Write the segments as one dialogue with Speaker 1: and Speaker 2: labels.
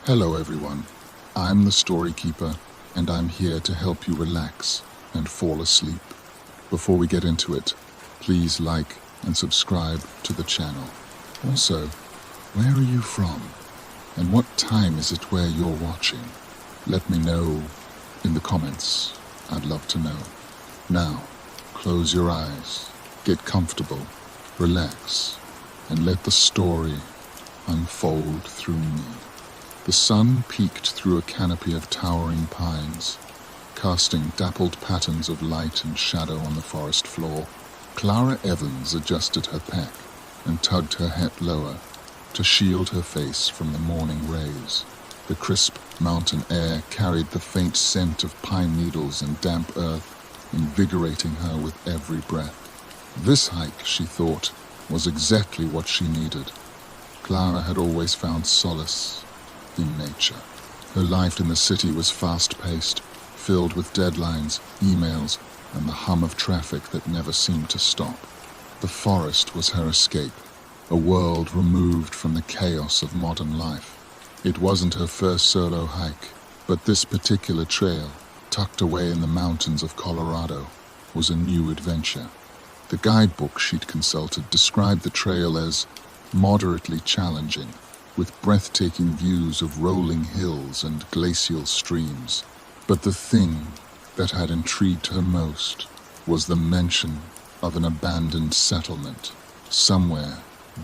Speaker 1: Hello everyone, I'm the Story Keeper, and I'm here to help you relax and fall asleep. Before we get into it, please like and subscribe to the channel. Also, where are you from? And what time is it where you're watching? Let me know in the comments. I'd love to know. Now, close your eyes, get comfortable, relax, and let the story unfold through me. The sun peeked through a canopy of towering pines, casting dappled patterns of light and shadow on the forest floor. Clara Evans adjusted her pack and tugged her hat lower to shield her face from the morning rays. The crisp mountain air carried the faint scent of pine needles and damp earth, invigorating her with every breath. This hike, she thought, was exactly what she needed. Clara had always found solace in nature. Her life in the city was fast-paced, filled with deadlines, emails, and the hum of traffic that never seemed to stop. The forest was her escape, a world removed from the chaos of modern life. It wasn't her first solo hike, but this particular trail, tucked away in the mountains of Colorado, was a new adventure. The guidebook she'd consulted described the trail as moderately challenging, with breathtaking views of rolling hills and glacial streams. But the thing that had intrigued her most was the mention of an abandoned settlement, somewhere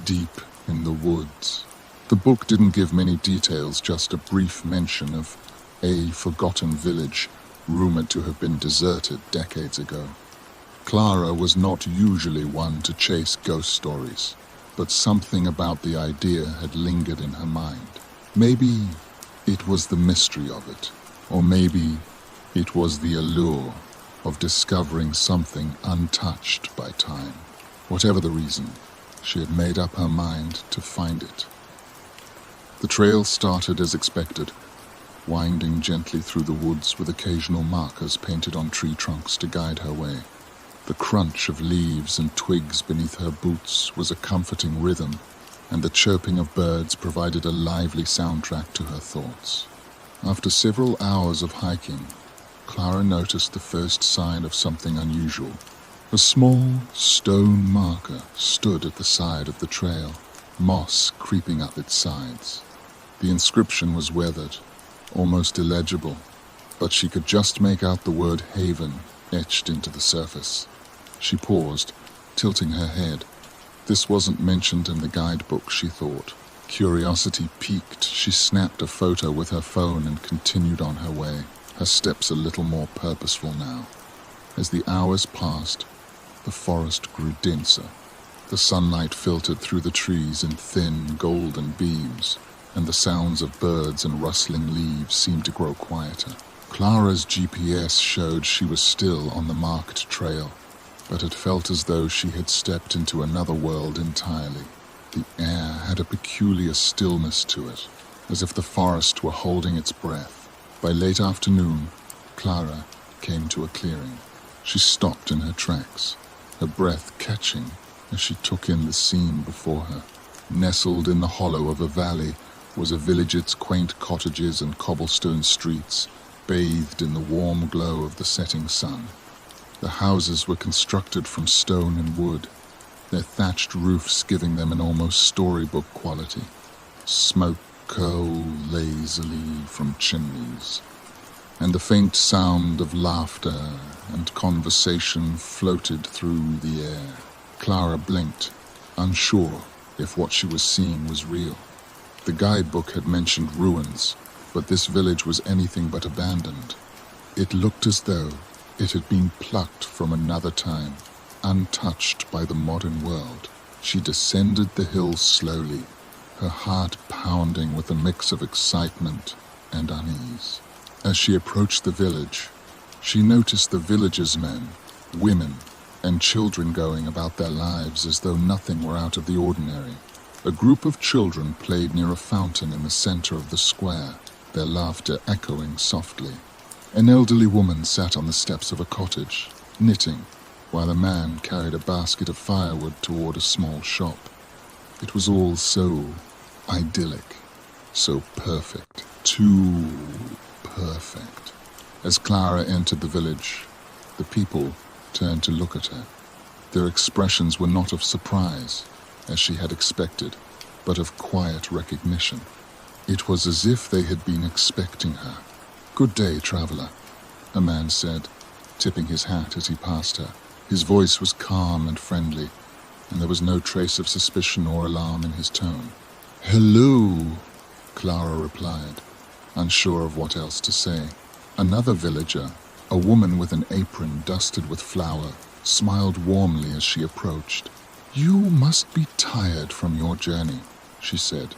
Speaker 1: deep in the woods. The book didn't give many details, just a brief mention of a forgotten village rumored to have been deserted decades ago. Clara was not usually one to chase ghost stories, but something about the idea had lingered in her mind. Maybe it was the mystery of it, or maybe it was the allure of discovering something untouched by time. Whatever the reason, she had made up her mind to find it. The trail started as expected, winding gently through the woods with occasional markers painted on tree trunks to guide her way. The crunch of leaves and twigs beneath her boots was a comforting rhythm, and the chirping of birds provided a lively soundtrack to her thoughts. After several hours of hiking, Clara noticed the first sign of something unusual. A small stone marker stood at the side of the trail, moss creeping up its sides. The inscription was weathered, almost illegible, but she could just make out the word Haven etched into the surface. She paused, tilting her head. This wasn't mentioned in the guidebook, she thought. Curiosity piqued, she snapped a photo with her phone and continued on her way, her steps a little more purposeful now. As the hours passed, the forest grew denser. The sunlight filtered through the trees in thin, golden beams, and the sounds of birds and rustling leaves seemed to grow quieter. Clara's GPS showed she was still on the marked trail, but it felt as though she had stepped into another world entirely. The air had a peculiar stillness to it, as if the forest were holding its breath. By late afternoon, Clara came to a clearing. She stopped in her tracks, her breath catching as she took in the scene before her. Nestled in the hollow of a valley was a village's quaint cottages and cobblestone streets, bathed in the warm glow of the setting sun. The houses were constructed from stone and wood, their thatched roofs giving them an almost storybook quality. Smoke curled lazily from chimneys, and the faint sound of laughter and conversation floated through the air. Clara blinked, unsure if what she was seeing was real. The guidebook had mentioned ruins, but this village was anything but abandoned. It looked as though it had been plucked from another time, untouched by the modern world. She descended the hill slowly, her heart pounding with a mix of excitement and unease. As she approached the village, she noticed the villagers' men, women, and children going about their lives as though nothing were out of the ordinary. A group of children played near a fountain in the center of the square, their laughter echoing softly. An elderly woman sat on the steps of a cottage, knitting, while a man carried a basket of firewood toward a small shop. It was all so idyllic, so perfect. Too perfect. As Clara entered the village, the people turned to look at her. Their expressions were not of surprise, as she had expected, but of quiet recognition. It was as if they had been expecting her. "Good day, traveler," a man said, tipping his hat as he passed her. His voice was calm and friendly, and there was no trace of suspicion or alarm in his tone. "Hello," Clara replied, unsure of what else to say. Another villager, a woman with an apron dusted with flour, smiled warmly as she approached. "You must be tired from your journey," she said.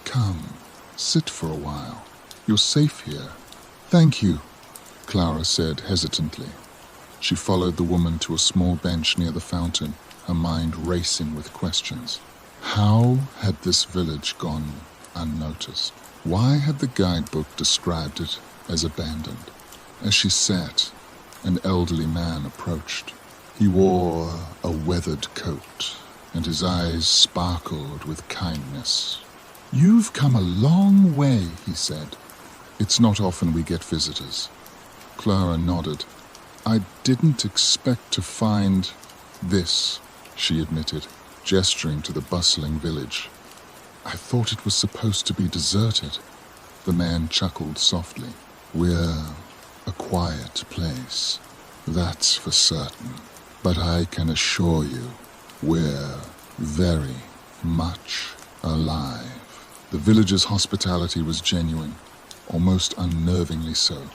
Speaker 1: "Come, sit for a while. You're safe here." "Thank you," Clara said hesitantly. She followed the woman to a small bench near the fountain, her mind racing with questions. How had this village gone unnoticed? Why had the guidebook described it as abandoned? As she sat, an elderly man approached. He wore a weathered coat, and his eyes sparkled with kindness. "You've come a long way," he said. "It's not often we get visitors." Clara nodded. "I didn't expect to find this," she admitted, gesturing to the bustling village. "I thought it was supposed to be deserted." The man chuckled softly. "We're a quiet place, that's for certain. But I can assure you, we're very much alive." The villagers' hospitality was genuine, almost unnervingly so.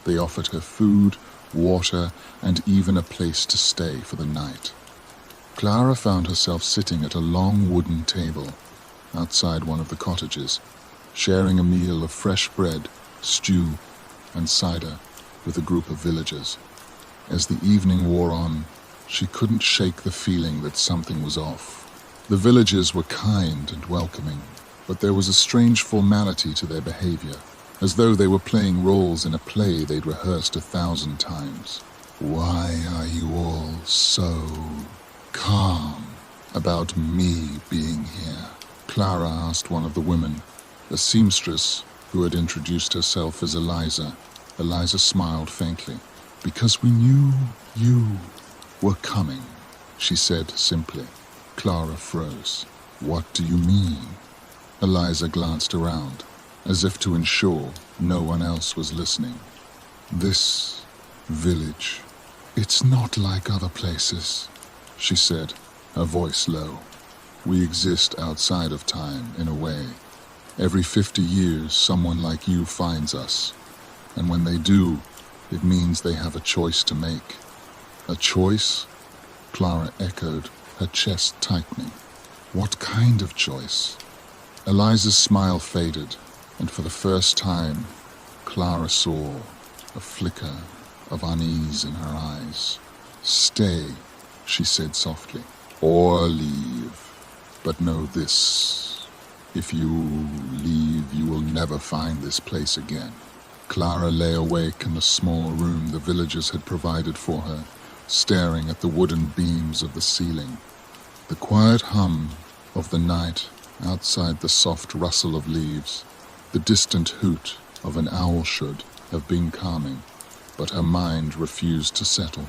Speaker 1: They offered her food, water, and even a place to stay for the night. Clara found herself sitting at a long wooden table outside one of the cottages, sharing a meal of fresh bread, stew, and cider with a group of villagers. As the evening wore on, she couldn't shake the feeling that something was off. The villagers were kind and welcoming, but there was a strange formality to their behavior, as though they were playing roles in a play they'd rehearsed 1,000 times. "Why are you all so calm about me being here?" Clara asked one of the women, a seamstress who had introduced herself as Eliza. Eliza smiled faintly. "Because we knew you were coming," she said simply. Clara froze. "What do you mean?" Eliza glanced around, as if to ensure no one else was listening. "This village, it's not like other places," she said, her voice low. "We exist outside of time, in a way. Every 50 years, someone like you finds us. And when they do, it means they have a choice to make." "A choice?" Clara echoed, her chest tightening. "What kind of choice?" Eliza's smile faded, and for the first time, Clara saw a flicker of unease in her eyes. "Stay," she said softly, "or leave. But know this, if you leave, you will never find this place again." Clara lay awake in the small room the villagers had provided for her, staring at the wooden beams of the ceiling. The quiet hum of the night outside, the soft rustle of leaves, the distant hoot of an owl should have been calming, but her mind refused to settle.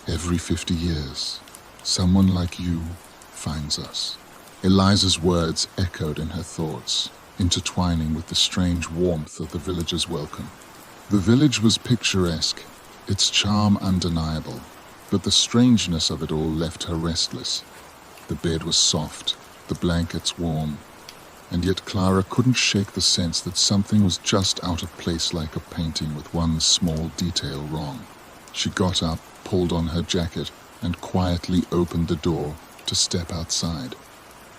Speaker 1: "Every 50 years, someone like you finds us." Eliza's words echoed in her thoughts, intertwining with the strange warmth of the villagers' welcome. The village was picturesque, its charm undeniable, but the strangeness of it all left her restless. The bed was soft, the blankets warm, and yet Clara couldn't shake the sense that something was just out of place, like a painting with one small detail wrong. She got up, pulled on her jacket, and quietly opened the door to step outside.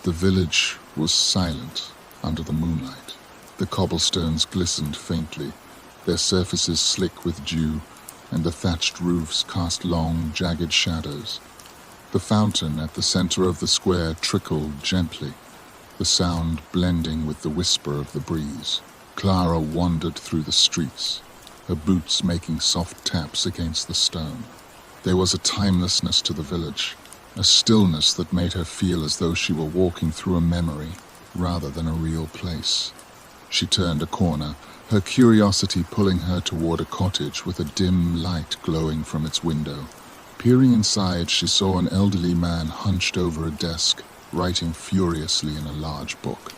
Speaker 1: The village was silent under the moonlight. The cobblestones glistened faintly, their surfaces slick with dew, and the thatched roofs cast long, jagged shadows. The fountain at the center of the square trickled gently, the sound blending with the whisper of the breeze. Clara wandered through the streets, her boots making soft taps against the stone. There was a timelessness to the village, a stillness that made her feel as though she were walking through a memory rather than a real place. She turned a corner, her curiosity pulling her toward a cottage with a dim light glowing from its window. Peering inside, she saw an elderly man hunched over a desk, writing furiously in a large book.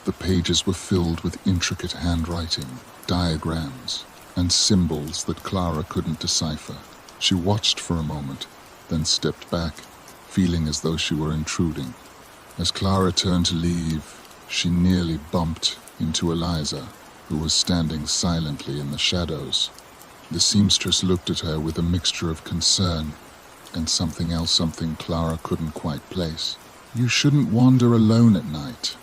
Speaker 1: The pages were filled with intricate handwriting, diagrams, and symbols that Clara couldn't decipher. She watched for a moment, then stepped back, feeling as though she were intruding. As Clara turned to leave, she nearly bumped into Eliza, who was standing silently in the shadows. The seamstress looked at her with a mixture of concern and something else, something Clara couldn't quite place. "You shouldn't wander alone at night,"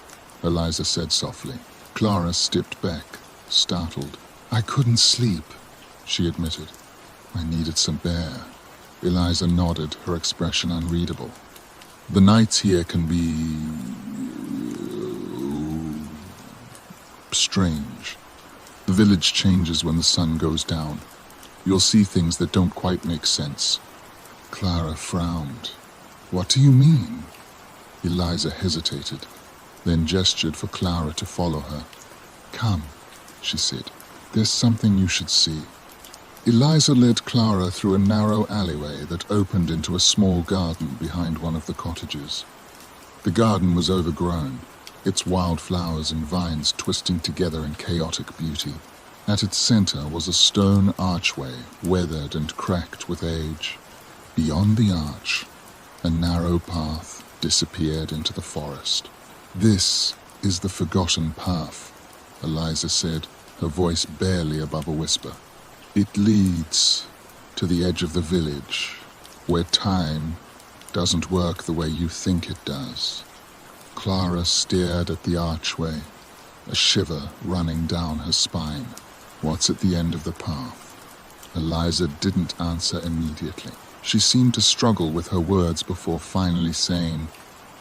Speaker 1: Eliza said softly. Clara stepped back, startled. "I couldn't sleep," she admitted. "I needed some air." Eliza nodded, her expression unreadable. "The nights here can be strange. The village changes when the sun goes down. You'll see things that don't quite make sense." Clara frowned. "What do you mean?" Eliza hesitated, then gestured for Clara to follow her. "Come," she said. "There's something you should see." Eliza led Clara through a narrow alleyway that opened into a small garden behind one of the cottages. The garden was overgrown, its wildflowers and vines twisting together in chaotic beauty. At its center was a stone archway, weathered and cracked with age. Beyond the arch, a narrow path disappeared into the forest. "This is the Forgotten Path," Eliza said, her voice barely above a whisper. "It leads to the edge of the village, where time doesn't work the way you think it does." Clara stared at the archway, a shiver running down her spine. "What's at the end of the path?" Eliza didn't answer immediately. She seemed to struggle with her words before finally saying,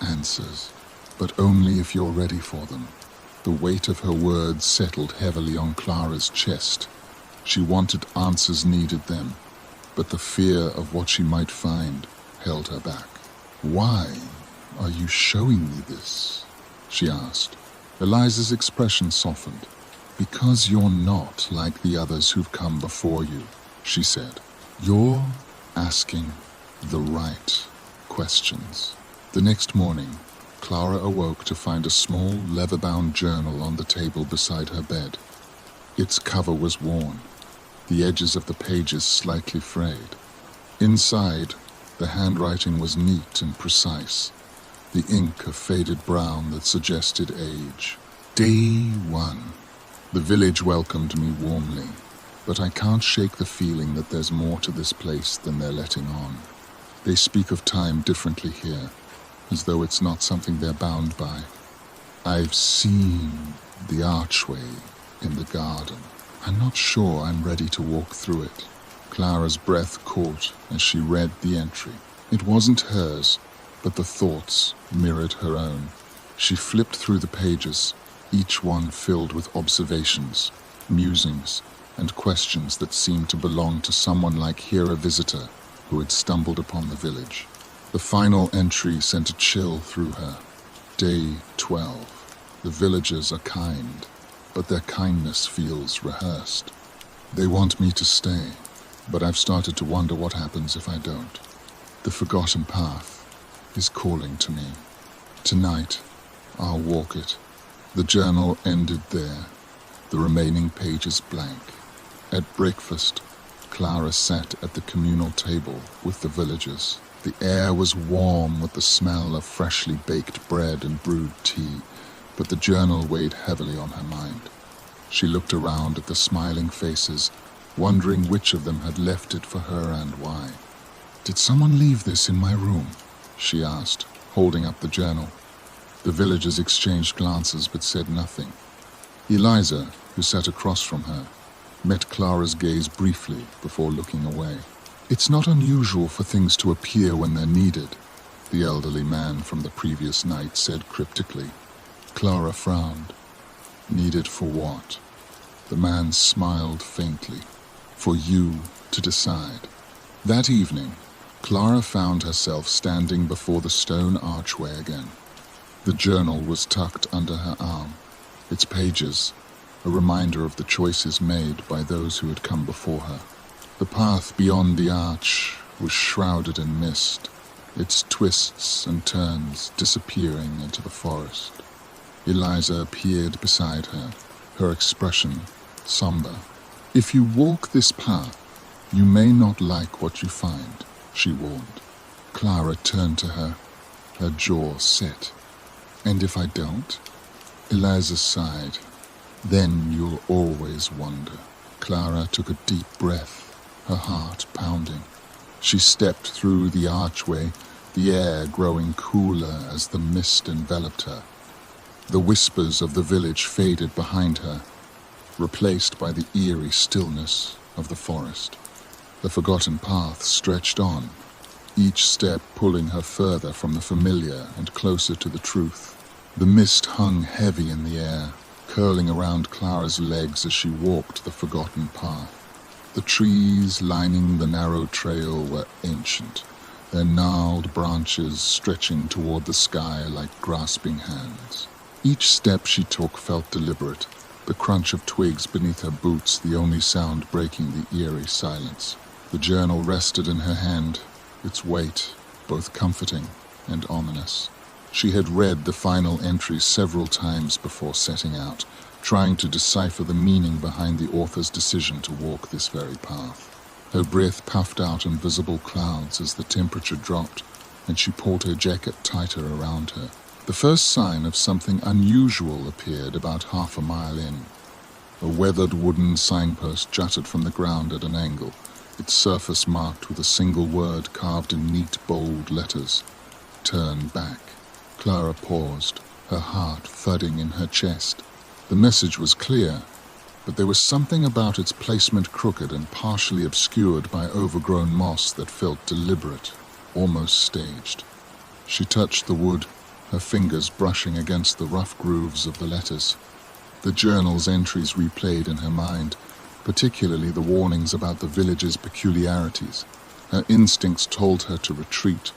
Speaker 1: "Answers, but only if you're ready for them." The weight of her words settled heavily on Clara's chest. She wanted answers, needed them, but the fear of what she might find held her back. "Why are you showing me this?" she asked. Eliza's expression softened. "Because you're not like the others who've come before you," she said. "You're asking the right questions." The next morning, Clara awoke to find a small, leather-bound journal on the table beside her bed. Its cover was worn, the edges of the pages slightly frayed. Inside, the handwriting was neat and precise, the ink a faded brown that suggested age. Day 1. The village welcomed me warmly, but I can't shake the feeling that there's more to this place than they're letting on. They speak of time differently here, as though it's not something they're bound by. I've seen the archway in the garden. I'm not sure I'm ready to walk through it. Clara's breath caught as she read the entry. It wasn't hers, but the thoughts mirrored her own. She flipped through the pages, each one filled with observations, musings, and questions that seemed to belong to someone like here, a visitor who had stumbled upon the village. The final entry sent a chill through her. Day 12. The villagers are kind, but their kindness feels rehearsed. They want me to stay, but I've started to wonder what happens if I don't. The Forgotten Path is calling to me. Tonight, I'll walk it. The journal ended there, the remaining pages blank. At breakfast, Clara sat at the communal table with the villagers. The air was warm with the smell of freshly baked bread and brewed tea, but the journal weighed heavily on her mind. She looked around at the smiling faces, wondering which of them had left it for her and why. "Did someone leave this in my room?" she asked, holding up the journal. The villagers exchanged glances but said nothing. Eliza, who sat across from her, met Clara's gaze briefly before looking away. "It's not unusual for things to appear when they're needed," the elderly man from the previous night said cryptically. Clara frowned. "Needed for what?" The man smiled faintly. "For you to decide." That evening, Clara found herself standing before the stone archway again. The journal was tucked under her arm, its pages a reminder of the choices made by those who had come before her. The path beyond the arch was shrouded in mist, its twists and turns disappearing into the forest. Eliza appeared beside her, her expression somber. "If you walk this path, you may not like what you find," she warned. Clara turned to her, her jaw set. "And if I don't?" Eliza sighed. "Then you'll always wonder." Clara took a deep breath, her heart pounding. She stepped through the archway, the air growing cooler as the mist enveloped her. The whispers of the village faded behind her, replaced by the eerie stillness of the forest. The forgotten path stretched on, each step pulling her further from the familiar and closer to the truth. The mist hung heavy in the air, curling around Clara's legs as she walked the forgotten path. The trees lining the narrow trail were ancient, their gnarled branches stretching toward the sky like grasping hands. Each step she took felt deliberate, the crunch of twigs beneath her boots the only sound breaking the eerie silence. The journal rested in her hand, its weight both comforting and ominous. She had read the final entries several times before setting out, trying to decipher the meaning behind the author's decision to walk this very path. Her breath puffed out invisible clouds as the temperature dropped, and she pulled her jacket tighter around her. The first sign of something unusual appeared about half a mile in. A weathered wooden signpost jutted from the ground at an angle, its surface marked with a single word carved in neat, bold letters: "Turn back." Clara paused, her heart thudding in her chest. The message was clear, but there was something about its placement crooked and partially obscured by overgrown moss that felt deliberate, almost staged. She touched the wood, her fingers brushing against the rough grooves of the letters. The journal's entries replayed in her mind, particularly the warnings about the village's peculiarities. Her instincts told her to retreat,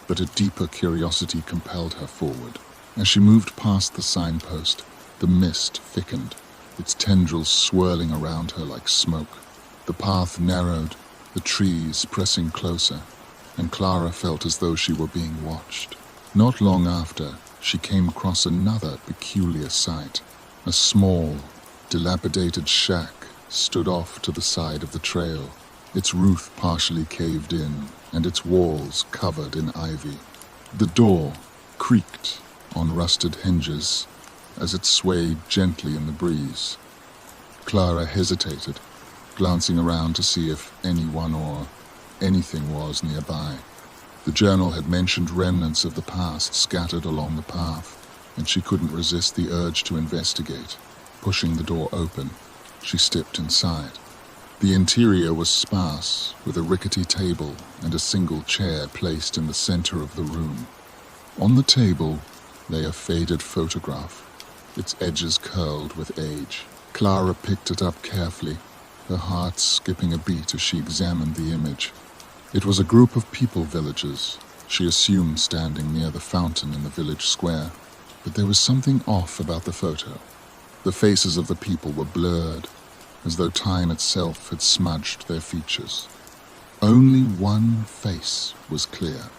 Speaker 1: but a deeper curiosity compelled her forward. As she moved past the signpost, the mist thickened, its tendrils swirling around her like smoke. The path narrowed, the trees pressing closer, and Clara felt as though she were being watched. Not long after, she came across another peculiar sight. A small, dilapidated shack stood off to the side of the trail, its roof partially caved in and its walls covered in ivy. The door creaked on rusted hinges as it swayed gently in the breeze. Clara hesitated, glancing around to see if anyone or anything was nearby. The journal had mentioned remnants of the past scattered along the path, and she couldn't resist the urge to investigate. Pushing the door open, she stepped inside. The interior was sparse, with a rickety table and a single chair placed in the center of the room. On the table lay a faded photograph, its edges curled with age. Clara picked it up carefully, her heart skipping a beat as she examined the image. It was a group of people villagers, she assumed standing near the fountain in the village square. But there was something off about the photo. The faces of the people were blurred, as though time itself had smudged their features. Only one face was clear,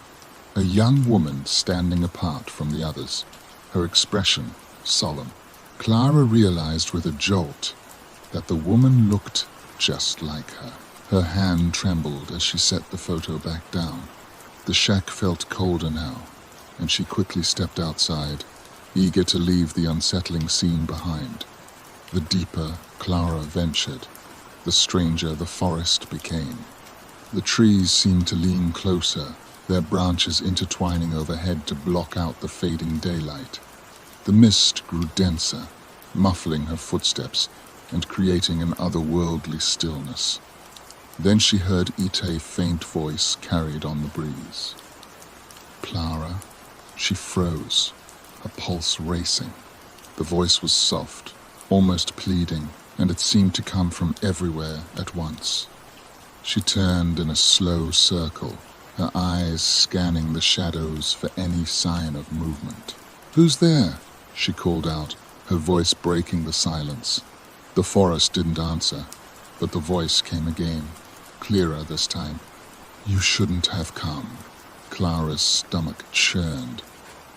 Speaker 1: a young woman standing apart from the others, her expression solemn. Clara realized with a jolt that the woman looked just like her. Her hand trembled as she set the photo back down. The shack felt colder now, and she quickly stepped outside, eager to leave the unsettling scene behind. The deeper Clara ventured, the stranger the forest became. The trees seemed to lean closer, their branches intertwining overhead to block out the fading daylight. The mist grew denser, muffling her footsteps and creating an otherworldly stillness. Then she heard Ite's faint voice carried on the breeze. "Clara." She froze, her pulse racing. The voice was soft, almost pleading, and it seemed to come from everywhere at once. She turned in a slow circle, her eyes scanning the shadows for any sign of movement. "Who's there?" she called out, her voice breaking the silence. The forest didn't answer, but the voice came again, clearer this time. "You shouldn't have come." Clara's stomach churned.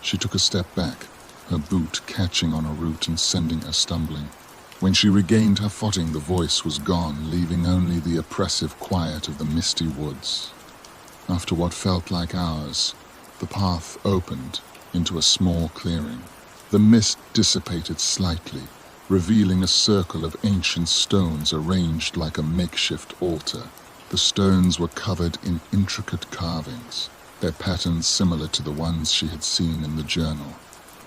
Speaker 1: She took a step back, her boot catching on a root and sending her stumbling. When she regained her footing, the voice was gone, leaving only the oppressive quiet of the misty woods. After what felt like hours, the path opened into a small clearing. The mist dissipated slightly, revealing a circle of ancient stones arranged like a makeshift altar. The stones were covered in intricate carvings, their patterns similar to the ones she had seen in the journal.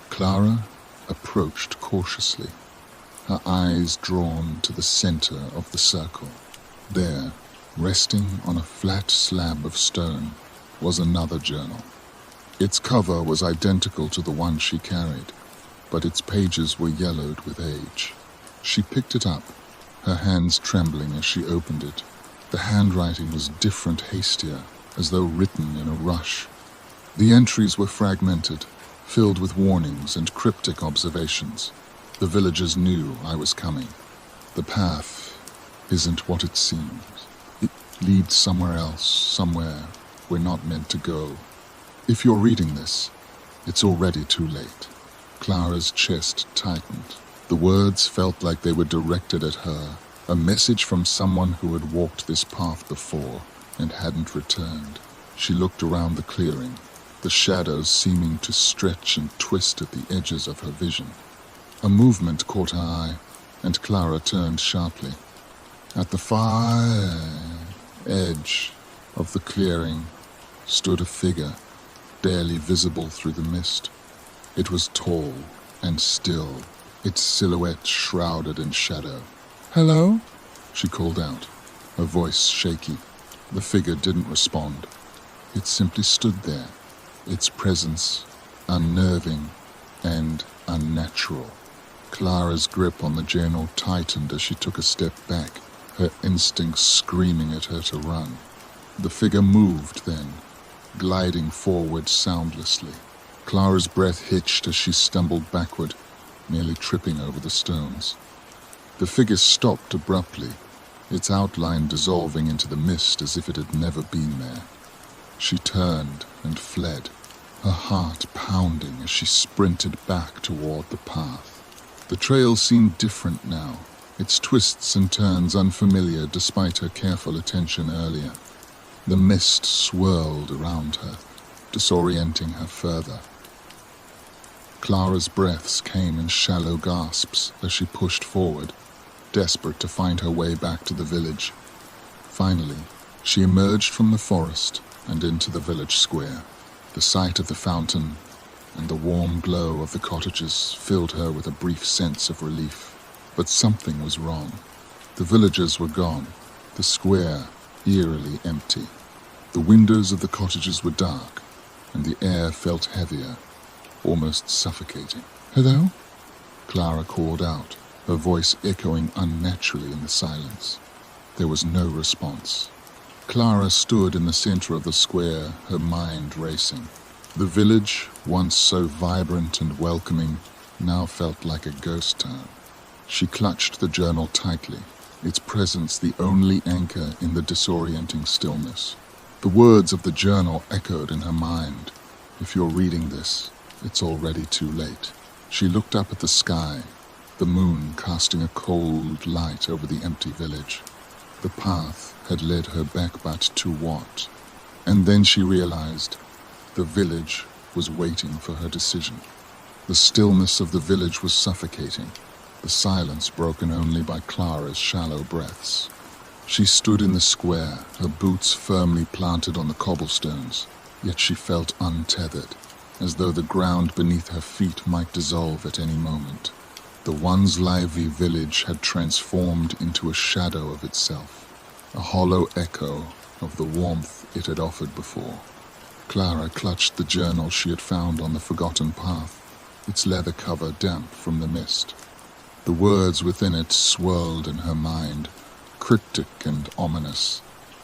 Speaker 1: Clara approached cautiously, her eyes drawn to the center of the circle. There, resting on a flat slab of stone, was another journal. Its cover was identical to the one she carried, but its pages were yellowed with age. She picked it up, her hands trembling as she opened it. The handwriting was different, hastier, as though written in a rush. The entries were fragmented, filled with warnings and cryptic observations. The villagers knew I was coming. The path isn't what it seems. It leads somewhere else, somewhere we're not meant to go. If you're reading this, it's already too late. Clara's chest tightened. The words felt like they were directed at her, a message from someone who had walked this path before and hadn't returned. She looked around the clearing, the shadows seeming to stretch and twist at the edges of her vision. A movement caught her eye, and Clara turned sharply. At the far edge of the clearing stood a figure, barely visible through the mist. It was tall and still, its silhouette shrouded in shadow. "Hello?" she called out, her voice shaky. The figure didn't respond. It simply stood there, its presence unnerving and unnatural. Clara's grip on the journal tightened as she took a step back, her instincts screaming at her to run. The figure moved then, gliding forward soundlessly. Clara's breath hitched as she stumbled backward, nearly tripping over the stones. The figure stopped abruptly, its outline dissolving into the mist as if it had never been there. She turned and fled, her heart pounding as she sprinted back toward the path. The trail seemed different now, its twists and turns unfamiliar despite her careful attention earlier. The mist swirled around her, disorienting her further. Clara's breaths came in shallow gasps as she pushed forward, desperate to find her way back to the village. Finally, she emerged from the forest and into the village square. The sight of the fountain and the warm glow of the cottages filled her with a brief sense of relief. But something was wrong. The villagers were gone, the square eerily empty. The windows of the cottages were dark, and the air felt heavier, almost suffocating. "Hello?" Clara called out, her voice echoing unnaturally in the silence. There was no response. Clara stood in the center of the square, her mind racing. The village, once so vibrant and welcoming, now felt like a ghost town. She clutched the journal tightly, its presence the only anchor in the disorienting stillness. The words of the journal echoed in her mind. If you're reading this, it's already too late. She looked up at the sky, the moon casting a cold light over the empty village. The path had led her back, but to what? And then she realized the village was waiting for her decision. The stillness of the village was suffocating, the silence broken only by Clara's shallow breaths. She stood in the square, her boots firmly planted on the cobblestones, yet she felt untethered, as though the ground beneath her feet might dissolve at any moment. The once lively village had transformed into a shadow of itself, a hollow echo of the warmth it had offered before. Clara clutched the journal she had found on the forgotten path, its leather cover damp from the mist. The words within it swirled in her mind, cryptic and ominous.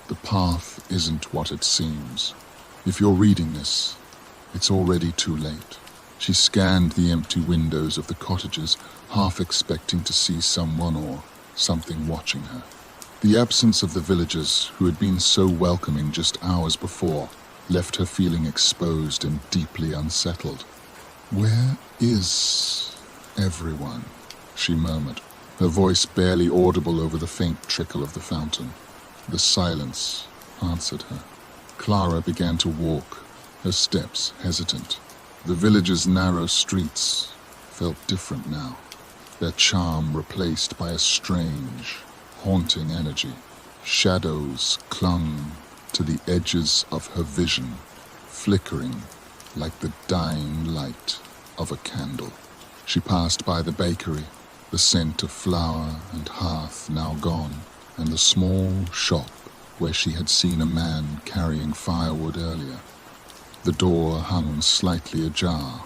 Speaker 1: The path isn't what it seems. If you're reading this, it's already too late. She scanned the empty windows of the cottages, half expecting to see someone or something watching her. The absence of the villagers who had been so welcoming just hours before left her feeling exposed and deeply unsettled. "Where is everyone?" she murmured, her voice barely audible over the faint trickle of the fountain. The silence answered her. Clara began to walk, her steps hesitant. The village's narrow streets felt different now, their charm replaced by a strange, haunting energy. Shadows clung to the edges of her vision, flickering like the dying light of a candle. She passed by the bakery, the scent of flour and hearth now gone, and the small shop where she had seen a man carrying firewood earlier. The door hung slightly ajar,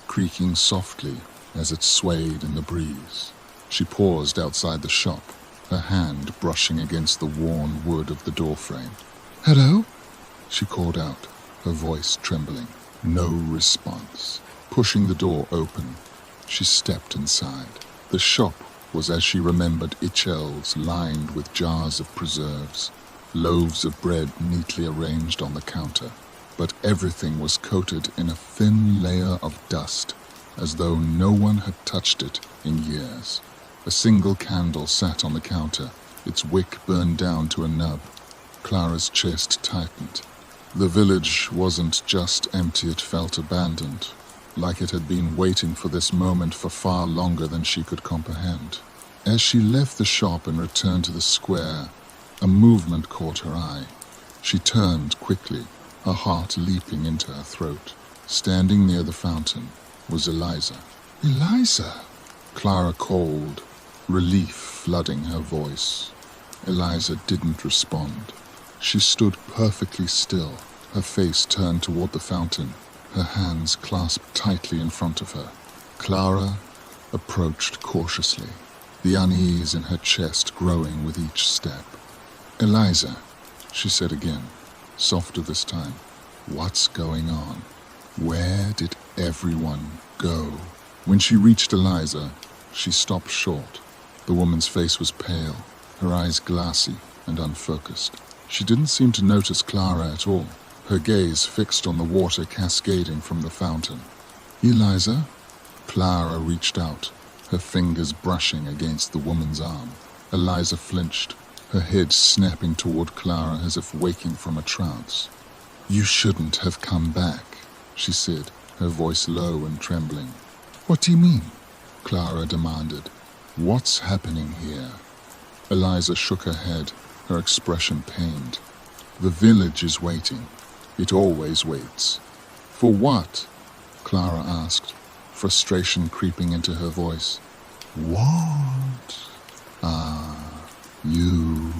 Speaker 1: creaking softly as it swayed in the breeze. She paused outside the shop, her hand brushing against the worn wood of the doorframe. "Hello?" she called out, her voice trembling. No response. Pushing the door open, she stepped inside. The shop was as she remembered it, shelves lined with jars of preserves, loaves of bread neatly arranged on the counter. But everything was coated in a thin layer of dust, as though no one had touched it in years. A single candle sat on the counter, its wick burned down to a nub. Clara's chest tightened. The village wasn't just empty, it felt abandoned, like it had been waiting for this moment for far longer than she could comprehend. As she left the shop and returned to the square, a movement caught her eye. She turned quickly, her heart leaping into her throat. Standing near the fountain was Eliza. "Eliza!" Clara called, relief flooding her voice. Eliza didn't respond. She stood perfectly still, her face turned toward the fountain, her hands clasped tightly in front of her. Clara approached cautiously, the unease in her chest growing with each step. "Eliza," she said again, softer this time. "What's going on? Where did everyone go?" When she reached Eliza, she stopped short. The woman's face was pale, her eyes glassy and unfocused. She didn't seem to notice Clara at all, her gaze fixed on the water cascading from the fountain. "Eliza?" Clara reached out, her fingers brushing against the woman's arm. Eliza flinched, her head snapping toward Clara as if waking from a trance. "You shouldn't have come back," she said, her voice low and trembling. "What do you mean?" Clara demanded. "What's happening here?" Eliza shook her head, her expression pained. "The village is waiting. It always waits." "For what?" Clara asked, frustration creeping into her voice. "What are you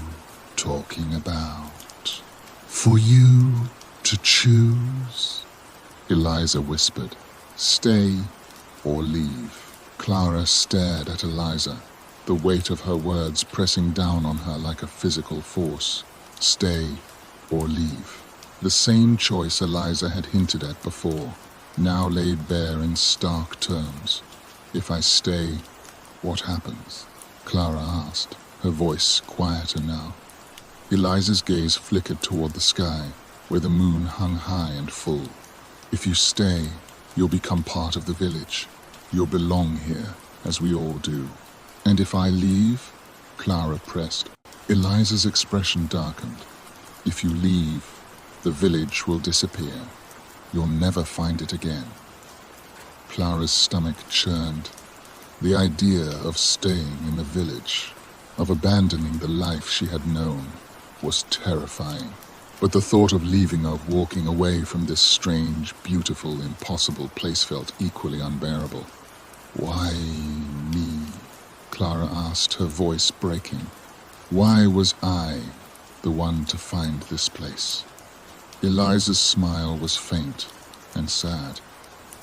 Speaker 1: talking about? For you to choose?" Eliza whispered. "Stay or leave." Clara stared at Eliza, the weight of her words pressing down on her like a physical force. Stay or leave. The same choice Eliza had hinted at before, now laid bare in stark terms. "If I stay, what happens?" Clara asked, her voice quieter now. Eliza's gaze flickered toward the sky, where the moon hung high and full. "If you stay, you'll become part of the village. You'll belong here, as we all do. And if I leave?" Clara pressed. Eliza's expression darkened. "If you leave, the village will disappear. You'll never find it again." Clara's stomach churned. The idea of staying in the village, of abandoning the life she had known, was terrifying. But the thought of leaving, of walking away from this strange, beautiful, impossible place felt equally unbearable. "Why me?" Clara asked, her voice breaking. "Why was I the one to find this place?" Eliza's smile was faint and sad.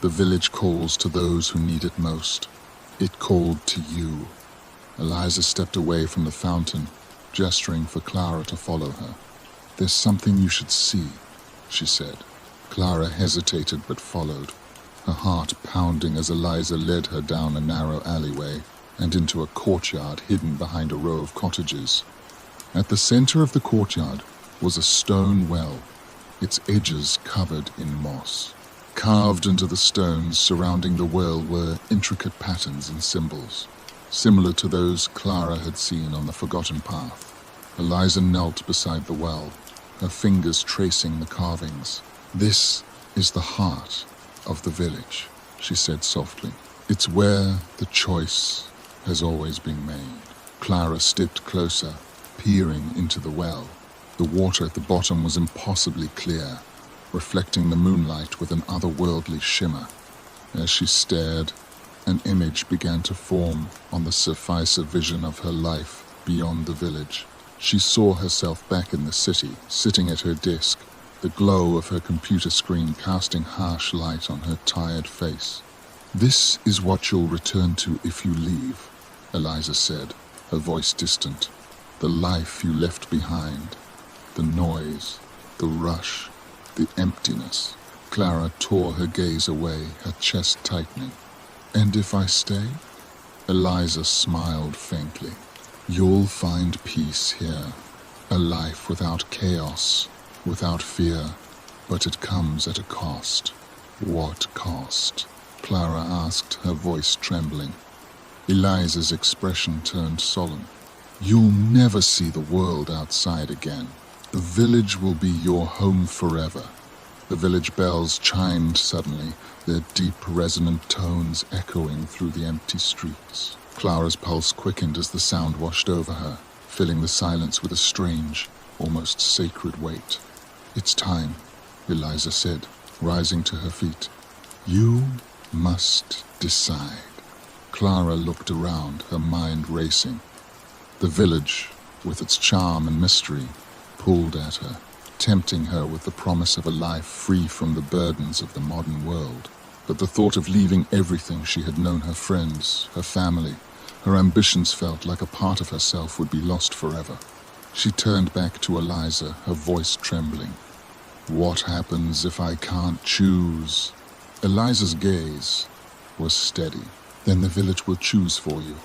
Speaker 1: "The village calls to those who need it most. It called to you." Eliza stepped away from the fountain, gesturing for Clara to follow her. "There's something you should see," she said. Clara hesitated but followed, her heart pounding as Eliza led her down a narrow alleyway. and into a courtyard hidden behind a row of cottages. At the center of the courtyard was a stone well, its edges covered in moss. Carved into the stones surrounding the well were intricate patterns and symbols, similar to those Clara had seen on the Forgotten Path. Eliza knelt beside the well, her fingers tracing the carvings. "This is the heart of the village," she said softly. "It's where the choice has always been made." Clara stepped closer, peering into the well. The water at the bottom was impossibly clear, reflecting the moonlight with an otherworldly shimmer. As she stared, an image began to form on the surface of vision of her life beyond the village. She saw herself back in the city, sitting at her desk, the glow of her computer screen casting harsh light on her tired face. "This is what you'll return to if you leave," Eliza said, her voice distant. "The life you left behind, the noise, the rush, the emptiness." Clara tore her gaze away, her chest tightening. "And if I stay?" Eliza smiled faintly. "You'll find peace here, a life without chaos, without fear, but it comes at a cost." "What cost?" Clara asked, her voice trembling. Eliza's expression turned solemn. "You'll never see the world outside again. The village will be your home forever." The village bells chimed suddenly, their deep, resonant tones echoing through the empty streets. Clara's pulse quickened as the sound washed over her, filling the silence with a strange, almost sacred weight. "It's time," Eliza said, rising to her feet. "You must decide." Clara looked around, her mind racing. The village, with its charm and mystery, pulled at her, tempting her with the promise of a life free from the burdens of the modern world. But the thought of leaving everything she had known, her friends, her family, her ambitions, felt like a part of herself would be lost forever. She turned back to Eliza, her voice trembling. "What happens if I can't choose?" Eliza's gaze was steady. "Then the village will choose for you."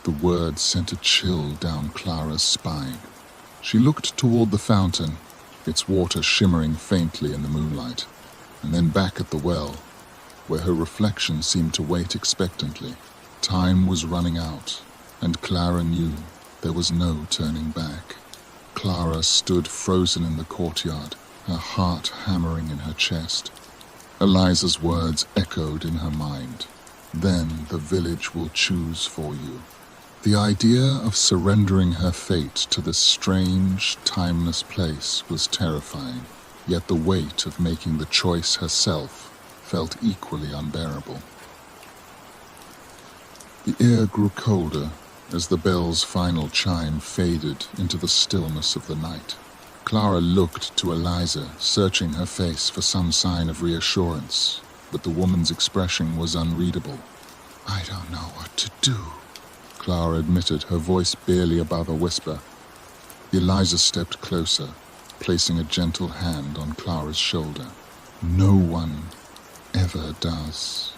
Speaker 1: The words sent a chill down Clara's spine. She looked toward the fountain, its water shimmering faintly in the moonlight, and then back at the well, where her reflection seemed to wait expectantly. Time was running out, and Clara knew there was no turning back. Clara stood frozen in the courtyard, her heart hammering in her chest. Eliza's words echoed in her mind. "Then the village will choose for you." The idea of surrendering her fate to this strange, timeless place was terrifying, yet the weight of making the choice herself felt equally unbearable. The air grew colder as the bell's final chime faded into the stillness of the night. Clara looked to Eliza, searching her face for some sign of reassurance, but the woman's expression was unreadable. "I don't know what to do," Clara admitted, her voice barely above a whisper. Eliza stepped closer, placing a gentle hand on Clara's shoulder. "No one ever does,"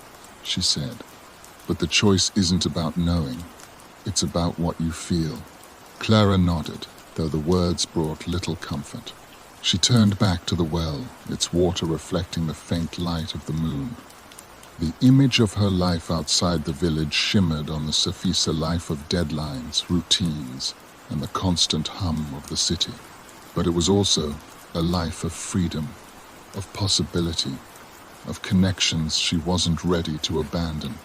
Speaker 1: she said. "But the choice isn't about knowing. It's about what you feel." Clara nodded, though the words brought little comfort. She turned back to the well, its water reflecting the faint light of the moon. The image of her life outside the village shimmered on the surface, a life of deadlines, routines, and the constant hum of the city. But it was also a life of freedom, of possibility, of connections she wasn't ready to abandon.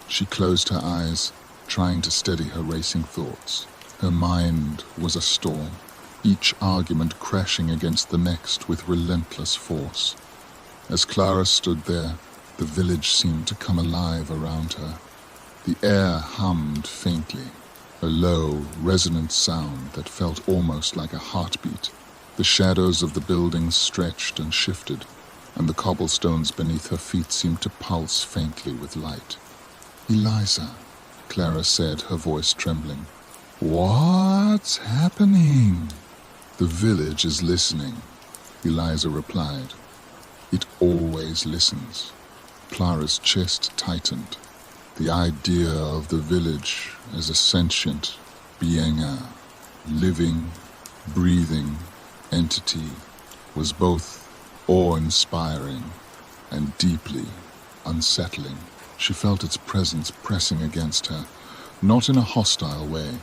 Speaker 1: She closed her eyes, trying to steady her racing thoughts. Her mind was a storm, each argument crashing against the next with relentless force. As Clara stood there, the village seemed to come alive around her. The air hummed faintly, a low, resonant sound that felt almost like a heartbeat. The shadows of the buildings stretched and shifted, and the cobblestones beneath her feet seemed to pulse faintly with light. "Eliza," Clara said, her voice trembling. "What's happening?" "The village is listening," Eliza replied. "It always listens." Clara's chest tightened. The idea of the village as a sentient being, a living, breathing entity, was both awe-inspiring and deeply unsettling. She felt its presence pressing against her, not in a hostile way,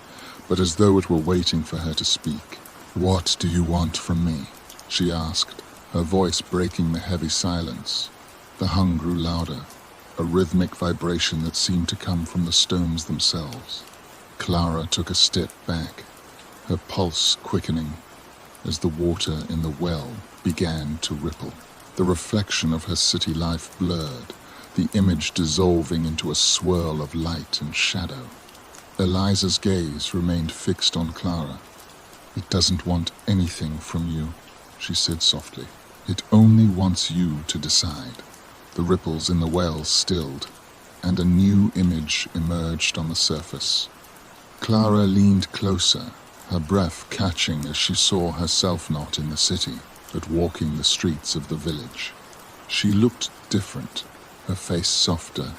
Speaker 1: but as though it were waiting for her to speak. "What do you want from me?" she asked, her voice breaking the heavy silence. The hum grew louder, a rhythmic vibration that seemed to come from the stones themselves. Clara took a step back, her pulse quickening as the water in the well began to ripple. The reflection of her city life blurred, the image dissolving into a swirl of light and shadow. Eliza's gaze remained fixed on Clara. "It doesn't want anything from you," she said softly. "It only wants you to decide." The ripples in the well stilled, and a new image emerged on the surface. Clara leaned closer, her breath catching as she saw herself not in the city, but walking the streets of the village. She looked different, her face softer,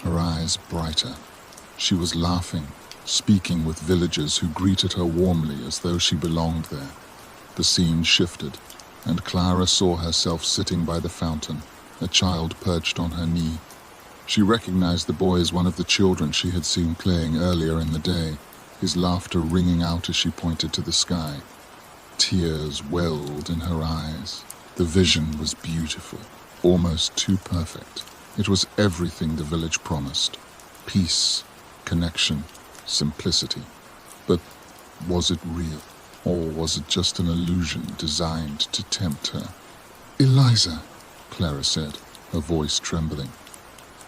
Speaker 1: her eyes brighter. She was laughing, speaking with villagers who greeted her warmly as though she belonged there. The scene shifted, and Clara saw herself sitting by the fountain, a child perched on her knee. She recognized the boy as one of the children she had seen playing earlier in the day, his laughter ringing out as she pointed to the sky. Tears welled in her eyes. The vision was beautiful, almost too perfect. It was everything the village promised: peace, connection, simplicity. But was it real, or was it just an illusion designed to tempt her? "Eliza," Clara said, her voice trembling.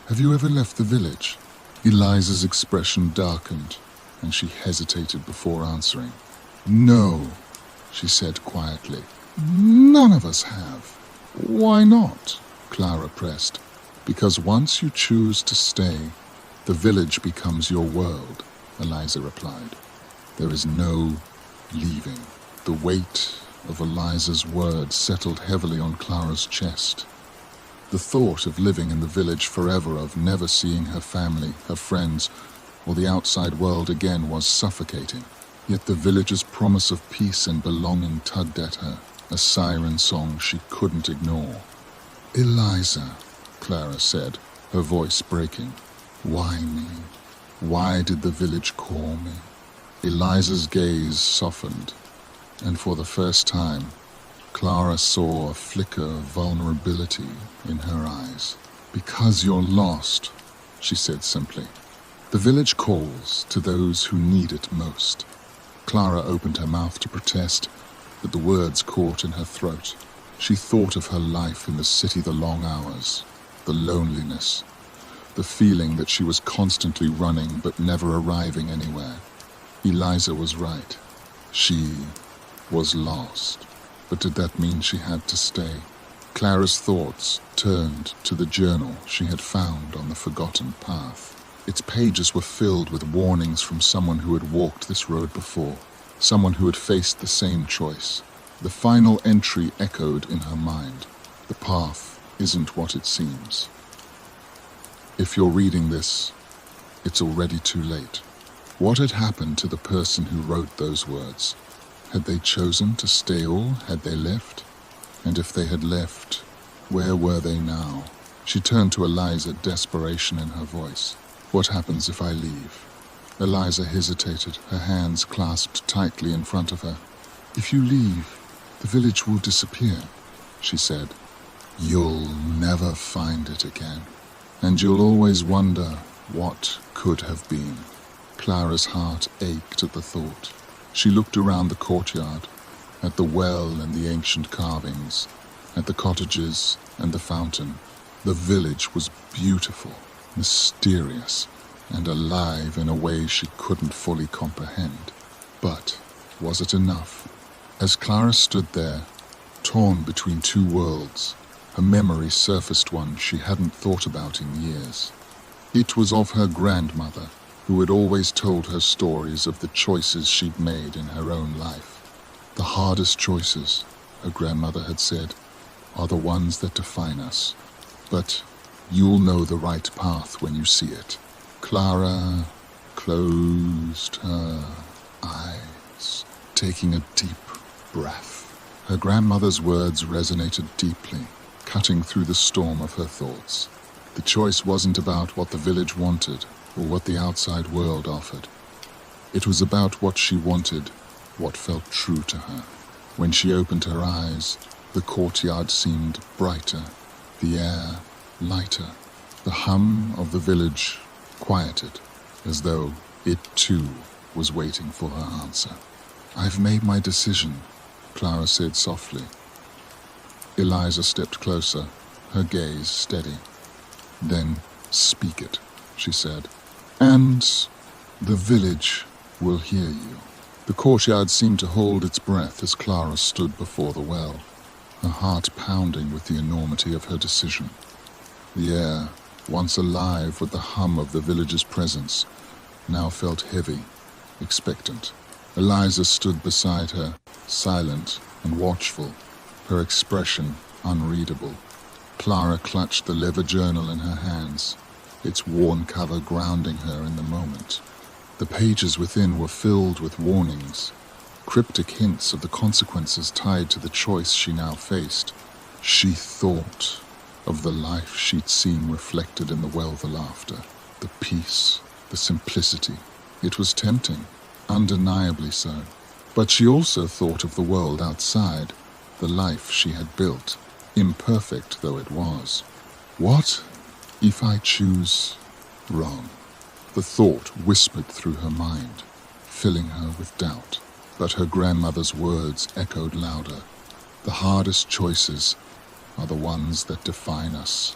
Speaker 1: "Have you ever left the village?" Eliza's expression darkened, and she hesitated before answering. "No," she said quietly. "None of us have." "Why not?" Clara pressed. "Because once you choose to stay, the village becomes your world," Eliza replied. "There is no leaving." The weight of Eliza's words settled heavily on Clara's chest. The thought of living in the village forever, of never seeing her family, her friends, or the outside world again was suffocating. Yet the village's promise of peace and belonging tugged at her, a siren song she couldn't ignore. "Eliza," Clara said, her voice breaking. "Why me? Why did the village call me?" Eliza's gaze softened, and for the first time, Clara saw a flicker of vulnerability in her eyes. "Because you're lost," she said simply. "The village calls to those who need it most." Clara opened her mouth to protest, but the words caught in her throat. She thought of her life in the city, the long hours, the loneliness, the feeling that she was constantly running but never arriving anywhere. Eliza was right. She was lost. But did that mean she had to stay? Clara's thoughts turned to the journal she had found on the forgotten path. Its pages were filled with warnings from someone who had walked this road before, someone who had faced the same choice. The final entry echoed in her mind: "The path isn't what it seems." If you're reading this, it's already too late. What had happened to the person who wrote those words? Had they chosen to stay, or had they left? And if they had left, where were they now? She turned to Eliza, desperation in her voice. "What happens if I leave?" Eliza hesitated, her hands clasped tightly in front of her. "If you leave, the village will disappear," she said. "You'll never find it again, and you'll always wonder what could have been." Clara's heart ached at the thought. She looked around the courtyard, at the well and the ancient carvings, at the cottages and the fountain. The village was beautiful, mysterious, and alive in a way she couldn't fully comprehend. But was it enough? As Clara stood there, torn between two worlds, her memory surfaced one she hadn't thought about in years. It was of her grandmother, who had always told her stories of the choices she'd made in her own life. "The hardest choices," her grandmother had said, "are the ones that define us. But you'll know the right path when you see it." Clara closed her eyes, taking a deep breath. Her grandmother's words resonated deeply, cutting through the storm of her thoughts. The choice wasn't about what the village wanted or what the outside world offered. It was about what she wanted, what felt true to her. When she opened her eyes, the courtyard seemed brighter, the air lighter. The hum of the village quieted, as though it too was waiting for her answer. "I've made my decision," Clara said softly. Eliza stepped closer, her gaze steady. "Then speak it," she said, "and the village will hear you." The courtyard seemed to hold its breath as Clara stood before the well, her heart pounding with the enormity of her decision. The air, once alive with the hum of the village's presence, now felt heavy, expectant. Eliza stood beside her, silent and watchful, her expression unreadable. Clara clutched the leather journal in her hands, its worn cover grounding her in the moment. The pages within were filled with warnings, cryptic hints of the consequences tied to the choice she now faced. She thought of the life she'd seen reflected in the well, the laughter, the peace, the simplicity. It was tempting, undeniably so. But she also thought of the world outside, the life she had built, imperfect though it was. What if I choose wrong? The thought whispered through her mind, filling her with doubt. But her grandmother's words echoed louder. The hardest choices are the ones that define us.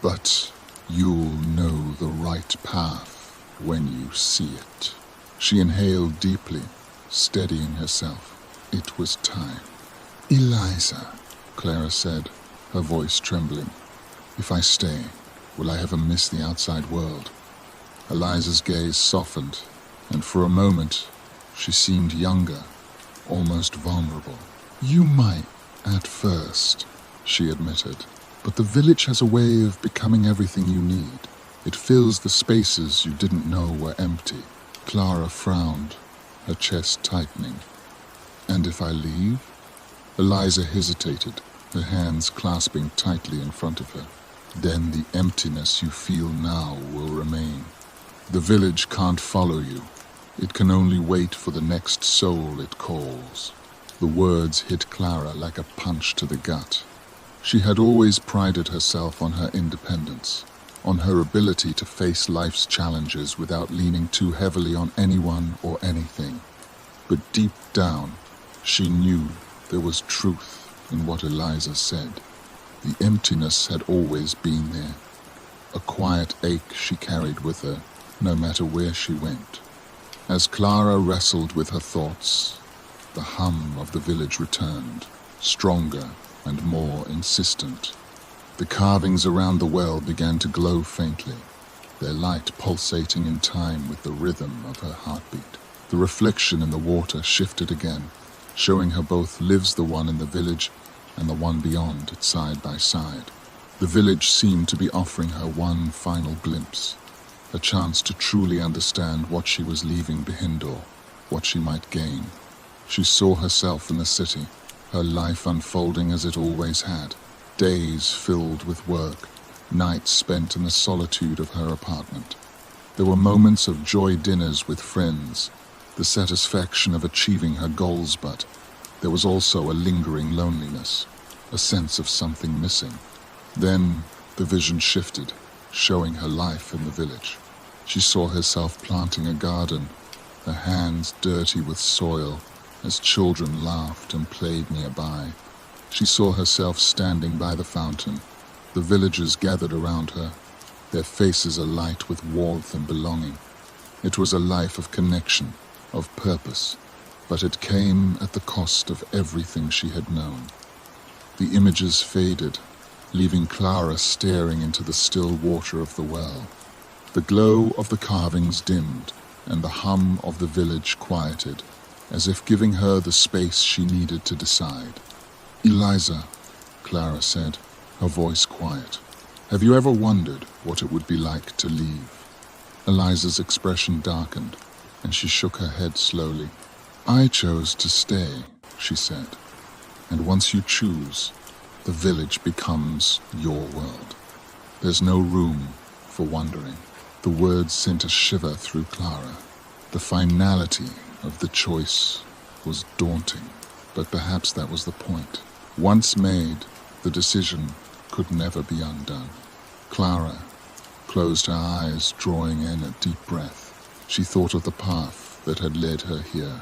Speaker 1: But you'll know the right path when you see it. She inhaled deeply, steadying herself. It was time. "Eliza," Clara said, her voice trembling. "If I stay, will I ever miss the outside world?" Eliza's gaze softened, and for a moment she seemed younger, almost vulnerable. "You might, at first," she admitted, "but the village has a way of becoming everything you need. It fills the spaces you didn't know were empty." Clara frowned, her chest tightening. "And if I leave?" Eliza hesitated, her hands clasping tightly in front of her. "Then the emptiness you feel now will remain. The village can't follow you. It can only wait for the next soul it calls." The words hit Clara like a punch to the gut. She had always prided herself on her independence, on her ability to face life's challenges without leaning too heavily on anyone or anything. But deep down, she knew there was truth in what Eliza said. The emptiness had always been there, a quiet ache she carried with her, no matter where she went. As Clara wrestled with her thoughts, the hum of the village returned, stronger and more insistent. The carvings around the well began to glow faintly, their light pulsating in time with the rhythm of her heartbeat. The reflection in the water shifted again, showing her both lives, the one in the village and the one beyond it, side by side. The village seemed to be offering her one final glimpse, a chance to truly understand what she was leaving behind or what she might gain. She saw herself in the city, her life unfolding as it always had, days filled with work, nights spent in the solitude of her apartment. There were moments of joy dinners with friends, the satisfaction of achieving her goals, but there was also a lingering loneliness, a sense of something missing. Then the vision shifted, showing her life in the village. She saw herself planting a garden, her hands dirty with soil, as children laughed and played nearby. She saw herself standing by the fountain, the villagers gathered around her, their faces alight with warmth and belonging. It was a life of connection, of purpose, but it came at the cost of everything she had known. The images faded, leaving Clara staring into the still water of the well. The glow of the carvings dimmed, and the hum of the village quieted, as if giving her the space she needed to decide. "Eliza," Clara said, her voice quiet, "have you ever wondered what it would be like to leave? Eliza's expression darkened, and she shook her head slowly. "I chose to stay," she said. "And once you choose, the village becomes your world. There's no room for wandering." The words sent a shiver through Clara. The finality of the choice was daunting, but perhaps that was the point. Once made, the decision could never be undone. Clara closed her eyes, drawing in a deep breath. She thought of the path that had led her here,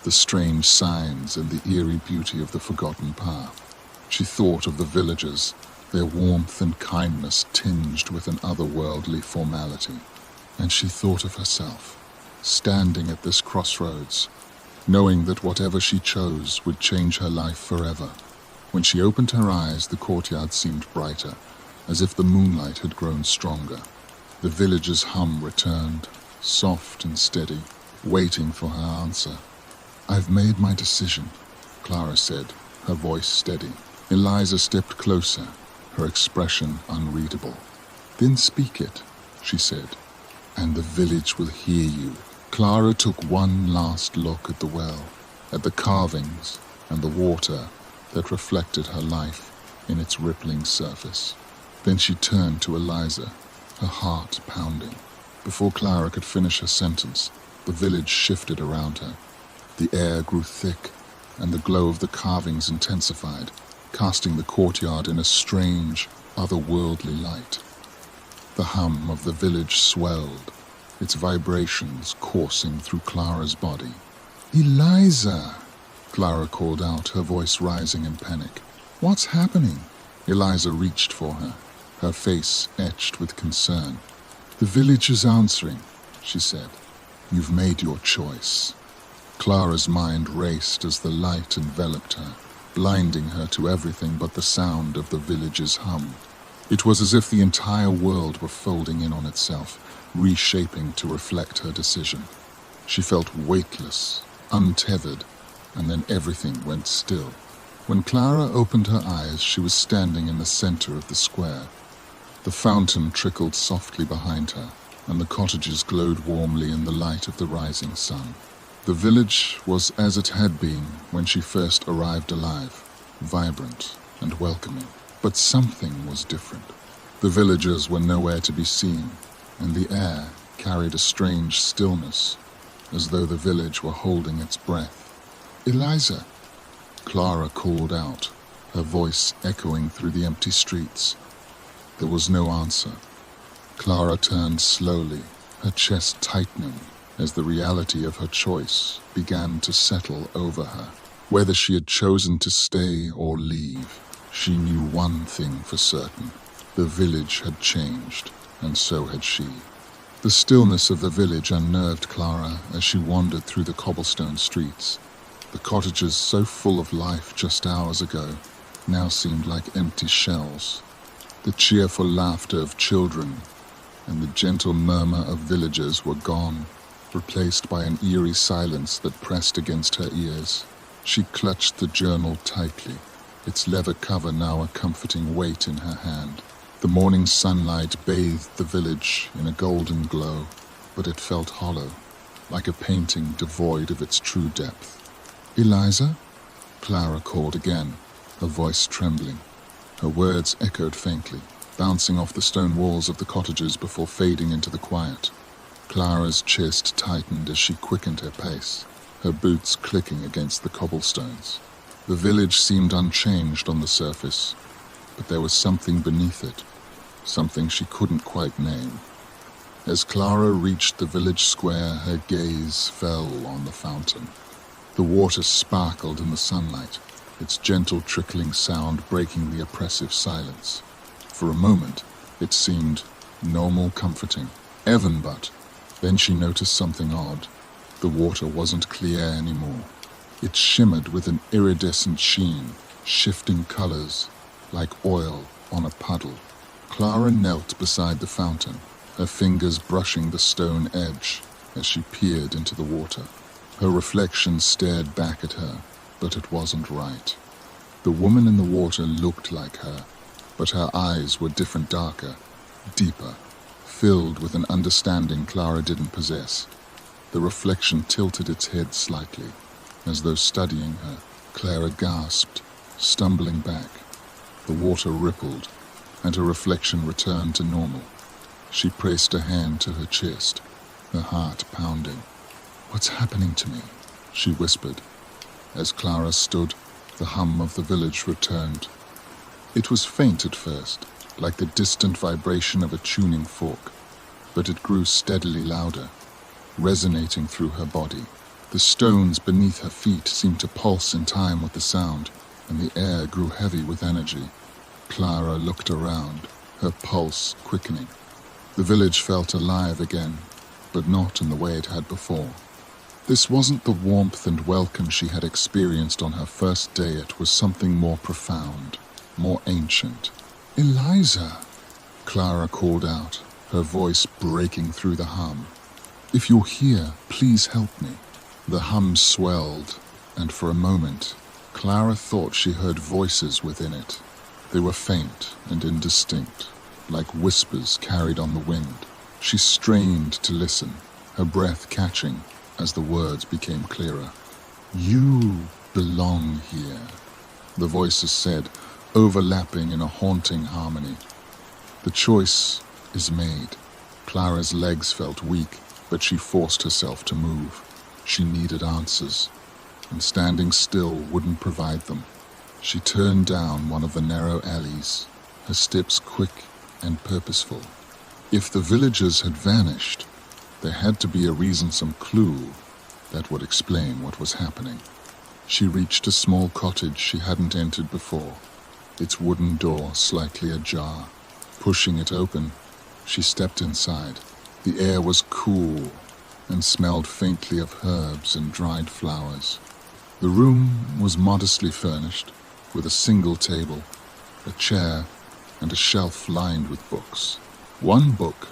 Speaker 1: the strange signs and the eerie beauty of the forgotten path. She thought of the villagers, their warmth and kindness tinged with an otherworldly formality. And she thought of herself, standing at this crossroads, knowing that whatever she chose would change her life forever. When she opened her eyes, the courtyard seemed brighter, as if the moonlight had grown stronger. The villagers' hum returned, soft and steady, waiting for her answer. "I've made my decision," Clara said, her voice steady. Eliza stepped closer, her expression unreadable. "Then speak it," she said, "and the village will hear you." Clara took one last look at the well, at the carvings and the water that reflected her life in its rippling surface. Then she turned to Eliza, her heart pounding. Before Clara could finish her sentence, the village shifted around her. The air grew thick, and the glow of the carvings intensified, casting the courtyard in a strange, otherworldly light. The hum of the village swelled, its vibrations coursing through Clara's body. "Eliza!" Clara called out, her voice rising in panic. "What's happening?" Eliza reached for her, her face etched with concern. "The village is answering," she said. "You've made your choice." Clara's mind raced as the light enveloped her, blinding her to everything but the sound of the village's hum. It was as if the entire world were folding in on itself, reshaping to reflect her decision. She felt weightless, untethered, and then everything went still. When Clara opened her eyes, she was standing in the center of the square. The fountain trickled softly behind her, and the cottages glowed warmly in the light of the rising sun. The village was as it had been when she first arrived alive, vibrant and welcoming. But something was different. The villagers were nowhere to be seen, and the air carried a strange stillness, as though the village were holding its breath. "Eliza!" Clara called out, her voice echoing through the empty streets. There was no answer. Clara turned slowly, her chest tightening as the reality of her choice began to settle over her. Whether she had chosen to stay or leave, she knew one thing for certain. The village had changed, and so had she. The stillness of the village unnerved Clara as she wandered through the cobblestone streets. The cottages, so full of life just hours ago, now seemed like empty shells. The cheerful laughter of children and the gentle murmur of villagers were gone, replaced by an eerie silence that pressed against her ears. She clutched the journal tightly, its leather cover now a comforting weight in her hand. The morning sunlight bathed the village in a golden glow, but it felt hollow, like a painting devoid of its true depth. "Eliza?" Clara called again, her voice trembling. Her words echoed faintly, bouncing off the stone walls of the cottages before fading into the quiet. Clara's chest tightened as she quickened her pace, her boots clicking against the cobblestones. The village seemed unchanged on the surface, but there was something beneath it, something she couldn't quite name. As Clara reached the village square, her gaze fell on the fountain. The water sparkled in the sunlight, its gentle trickling sound breaking the oppressive silence. For a moment, it seemed normal, comforting. But then she noticed something odd. The water wasn't clear anymore. It shimmered with an iridescent sheen, shifting colors, like oil on a puddle. Clara knelt beside the fountain, her fingers brushing the stone edge as she peered into the water. Her reflection stared back at her, but it wasn't right. The woman in the water looked like her, but her eyes were different, darker, deeper, filled with an understanding Clara didn't possess. The reflection tilted its head slightly, as though studying her. Clara gasped, stumbling back. The water rippled, and her reflection returned to normal. She pressed a hand to her chest, her heart pounding. "What's happening to me?" she whispered. As Clara stood, the hum of the village returned. It was faint at first, like the distant vibration of a tuning fork, but it grew steadily louder, resonating through her body. The stones beneath her feet seemed to pulse in time with the sound, and the air grew heavy with energy. Clara looked around, her pulse quickening. The village felt alive again, but not in the way it had before. This wasn't the warmth and welcome she had experienced on her first day. It was something more profound, more ancient. "Eliza!" Clara called out, her voice breaking through the hum. "If you're here, please help me." The hum swelled, and for a moment, Clara thought she heard voices within it. They were faint and indistinct, like whispers carried on the wind. She strained to listen, her breath catching as the words became clearer. "You belong here," the voices said, overlapping in a haunting harmony. "The choice is made." Clara's legs felt weak, but she forced herself to move. She needed answers, and standing still wouldn't provide them. She turned down one of the narrow alleys, her steps quick and purposeful. If the villagers had vanished, there had to be a reason, some clue that would explain what was happening. She reached a small cottage she hadn't entered before, its wooden door slightly ajar. Pushing it open, she stepped inside. The air was cool and smelled faintly of herbs and dried flowers. The room was modestly furnished, with a single table, a chair, and a shelf lined with books. One book,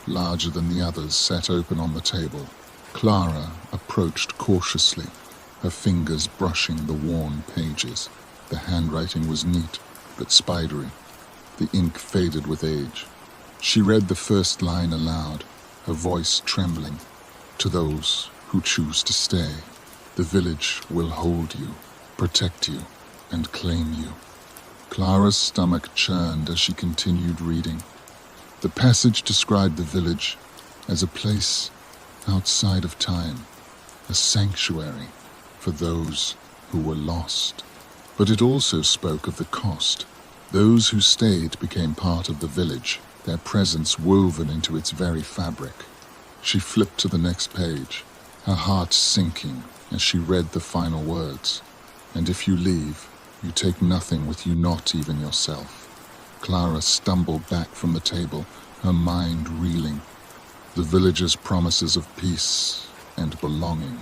Speaker 1: larger than the others, sat open on the table. Clara approached cautiously, her fingers brushing the worn pages. The handwriting was neat, but spidery. The ink faded with age. She read the first line aloud, her voice trembling. "To those who choose to stay, the village will hold you, protect you, and claim you." Clara's stomach churned as she continued reading. The passage described the village as a place outside of time, a sanctuary for those who were lost. But it also spoke of the cost. Those who stayed became part of the village, their presence woven into its very fabric. She flipped to the next page, her heart sinking as she read the final words. "And if you leave, you take nothing with you, not even yourself." Clara stumbled back from the table, her mind reeling. The villagers' promises of peace and belonging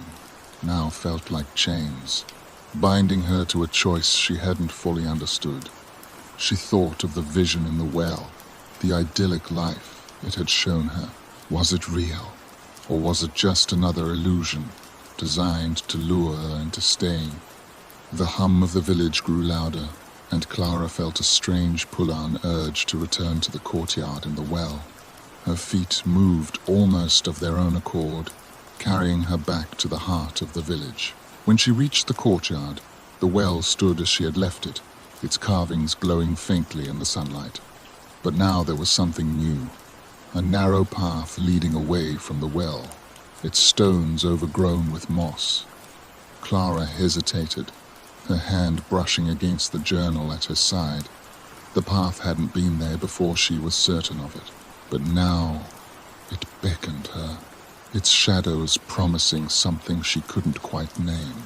Speaker 1: now felt like chains, binding her to a choice she hadn't fully understood. She thought of the vision in the well, the idyllic life it had shown her. Was it real, or was it just another illusion designed to lure her into staying? The hum of the village grew louder, and Clara felt a strange pull-on urge to return to the courtyard and the well. Her feet moved almost of their own accord, carrying her back to the heart of the village. When she reached the courtyard, the well stood as she had left it, its carvings glowing faintly in the sunlight. But now there was something new, a narrow path leading away from the well, its stones overgrown with moss. Clara hesitated, her hand brushing against the journal at her side. The path hadn't been there before, she was certain of it, but now it beckoned her, its shadows promising something she couldn't quite name.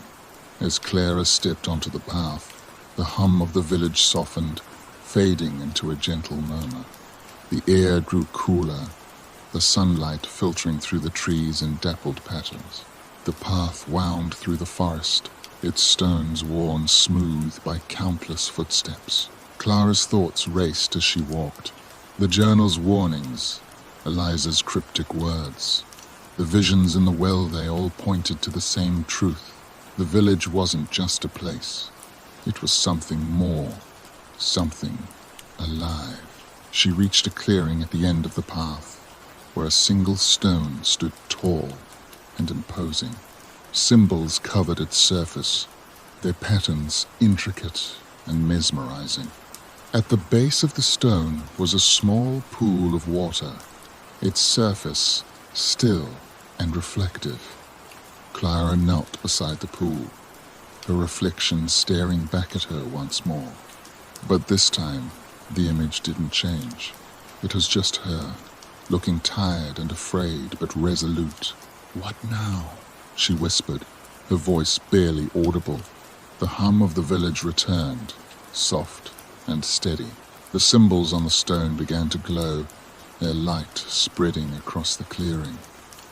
Speaker 1: As Clara stepped onto the path, the hum of the village softened, fading into a gentle murmur. The air grew cooler, the sunlight filtering through the trees in dappled patterns. The path wound through the forest, its stones worn smooth by countless footsteps. Clara's thoughts raced as she walked. The journal's warnings, Eliza's cryptic words, the visions in the well, they all pointed to the same truth. The village wasn't just a place. It was something more, something alive. She reached a clearing at the end of the path, where a single stone stood tall and imposing. Symbols covered its surface, their patterns intricate and mesmerizing. At the base of the stone was a small pool of water, its surface still and reflective. Clara knelt beside the pool, her reflection staring back at her once more. But this time, the image didn't change. It was just her, looking tired and afraid but resolute. "What now?" she whispered, her voice barely audible. The hum of the village returned, soft and steady. The symbols on the stone began to glow, their light spreading across the clearing.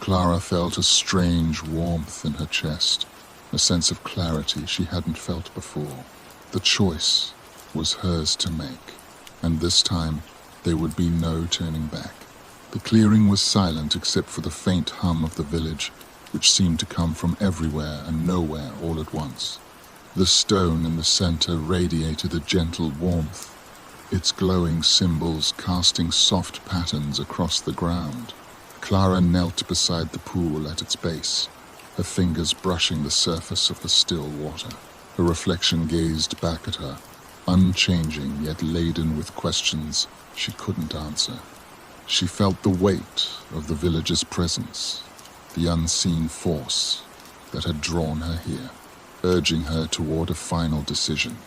Speaker 1: Clara felt a strange warmth in her chest, a sense of clarity she hadn't felt before. The choice was hers to make, and this time there would be no turning back. The clearing was silent except for the faint hum of the village, which seemed to come from everywhere and nowhere all at once. The stone in the center radiated a gentle warmth, its glowing symbols casting soft patterns across the ground. Clara knelt beside the pool at its base, her fingers brushing the surface of the still water. Her reflection gazed back at her, unchanging yet laden with questions she couldn't answer. She felt the weight of the village's presence, the unseen force that had drawn her here, urging her toward a final decision.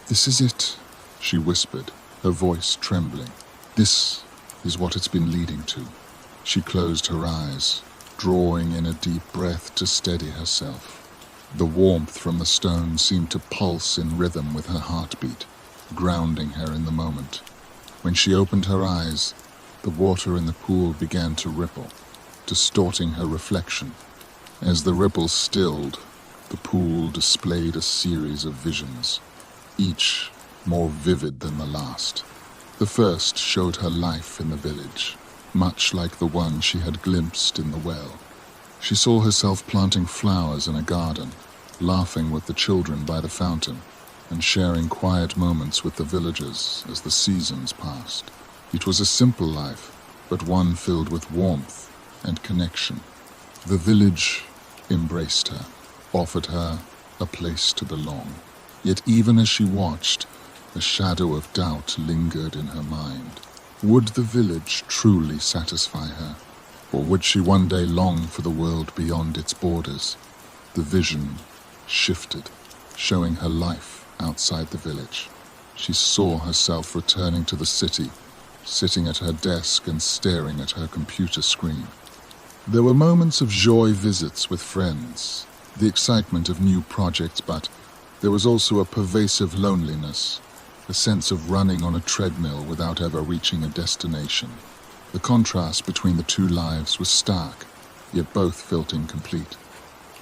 Speaker 1: "This is it," she whispered, her voice trembling. "This is what it's been leading to." She closed her eyes, drawing in a deep breath to steady herself. The warmth from the stone seemed to pulse in rhythm with her heartbeat, grounding her in the moment. When she opened her eyes, the water in the pool began to ripple, distorting her reflection. As the ripples stilled, the pool displayed a series of visions, each more vivid than the last. The first showed her life in the village, much like the one she had glimpsed in the well. She saw herself planting flowers in a garden, laughing with the children by the fountain, and sharing quiet moments with the villagers as the seasons passed. It was a simple life, but one filled with warmth and connection. The village embraced her, offered her a place to belong. Yet even as she watched, a shadow of doubt lingered in her mind. Would the village truly satisfy her, or would she one day long for the world beyond its borders? The vision shifted, showing her life outside the village. She saw herself returning to the city, sitting at her desk and staring at her computer screen. There were moments of joy visits with friends, the excitement of new projects, but there was also a pervasive loneliness, a sense of running on a treadmill without ever reaching a destination. The contrast between the two lives was stark, yet both felt incomplete.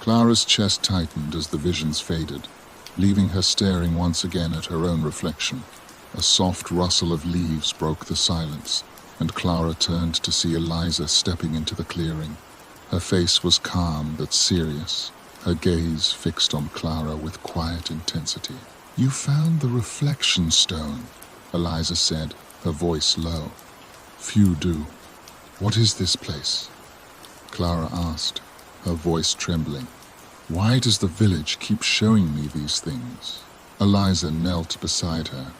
Speaker 1: Clara's chest tightened as the visions faded, leaving her staring once again at her own reflection. A soft rustle of leaves broke the silence, and Clara turned to see Eliza stepping into the clearing. Her face was calm but serious, her gaze fixed on Clara with quiet intensity. "You found the reflection stone," Eliza said, her voice low. "Few do. What is this place?" Clara asked, her voice trembling. "Why does the village keep showing me these things?" Eliza knelt beside her,